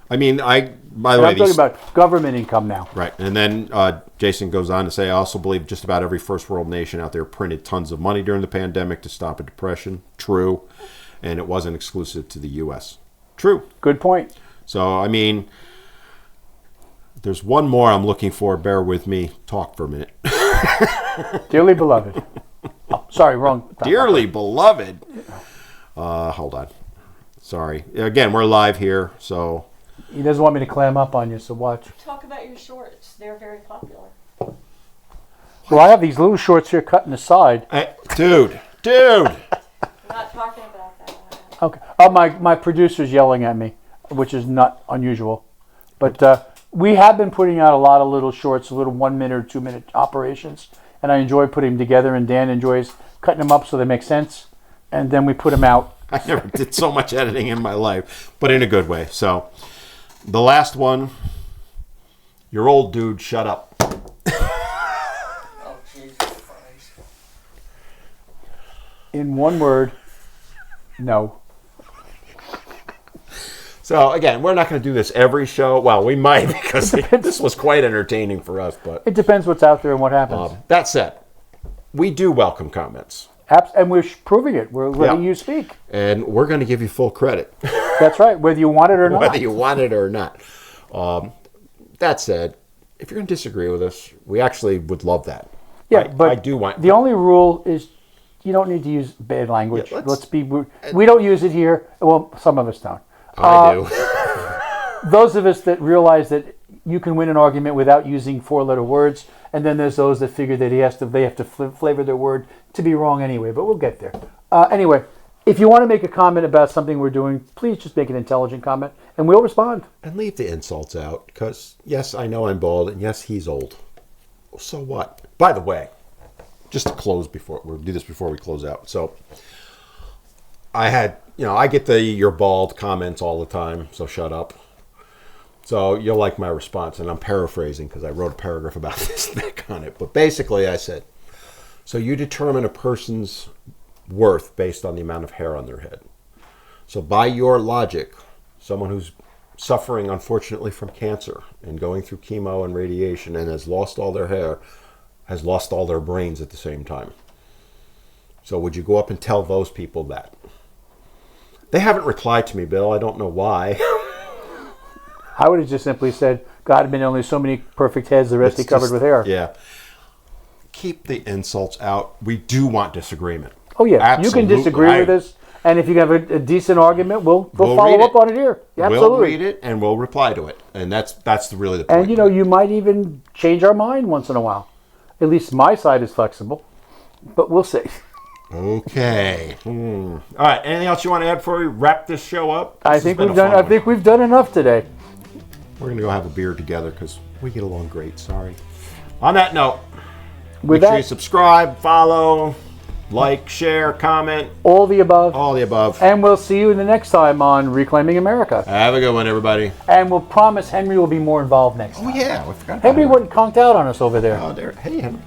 I mean, by the way, I'm talking about government income now. Right. And then Jason goes on to say, I also believe just about every first world nation out there printed tons of money during the pandemic to stop a depression. True. And it wasn't exclusive to the U.S. True. Good point. So, I mean, there's one more I'm looking for. Bear with me. Talk for a minute. Dearly beloved. Oh, sorry, wrong. Dearly beloved. Hold on. Sorry. Again, we're live here, so... He doesn't want me to clam up on you, so watch. Talk about your shorts. They're very popular. Well, I have these little shorts here cut in the side. Dude. I'm not talking about that. Okay. Oh, my producer's yelling at me, which is not unusual. But we have been putting out a lot of little shorts, little 1 minute or 2 minute operations, and I enjoy putting them together, and Dan enjoys cutting them up so they make sense, and then we put them out. I never did so much editing in my life, but in a good way. So, the last one, your old dude, shut up. Oh, Jesus Christ. In one word, no. So, again, we're not going to do this every show. Well, we might, because this was quite entertaining for us. But It depends what's out there and what happens. that said, we do welcome comments. And we're proving it. We're letting you speak. And we're going to give you full credit. That's right, whether you want it or not. Whether you want it or not. That said, if you're going to disagree with us, we actually would love that. Yeah, but I do want... The only rule is you don't need to use bad language. Yeah, we don't use it here. Well, some of us don't. I do. Those of us that realize that you can win an argument without using 4-letter words, and then there's those that figure that they have to flavor their word to be wrong anyway, but we'll get there. Anyway, if you want to make a comment about something we're doing, please just make an intelligent comment, and we'll respond. And leave the insults out, because yes, I know I'm bald, and yes, he's old. So what? By the way, just to close we'll do this before we close out. So I had, I get the "you're bald" comments all the time, so shut up. So you'll like my response, and I'm paraphrasing because I wrote a paragraph about this thick on it. But basically I said, so you determine a person's worth based on the amount of hair on their head. So by your logic, someone who's suffering, unfortunately, from cancer and going through chemo and radiation and has lost all their hair, has lost all their brains at the same time. So would you go up and tell those people that? They haven't replied to me, Bill. I don't know why. I would have just simply said, God had been only so many perfect heads, the rest he covered with hair. Yeah. Keep the insults out. We do want disagreement. Oh, yeah. Absolutely. You can disagree with us, and if you have a decent argument, we'll follow up on it here. Yeah, absolutely. We'll read it, and we'll reply to it. And that's really the point. And, you might even change our mind once in a while. At least my side is flexible. But we'll see. Okay. All right. Anything else you want to add before we wrap this show up? I think we've done enough today. We're going to go have a beer together because we get along great. Sorry. On that note, With make sure that, you subscribe, follow, like, share, comment. all the above. All the above. And we'll see you in the next time on Reclaiming America. Have a good one, everybody. And we'll promise Henry will be more involved next time. Oh, yeah. I forgot about Henry it. went conked out on us over there. Oh, there. Hey, Henry.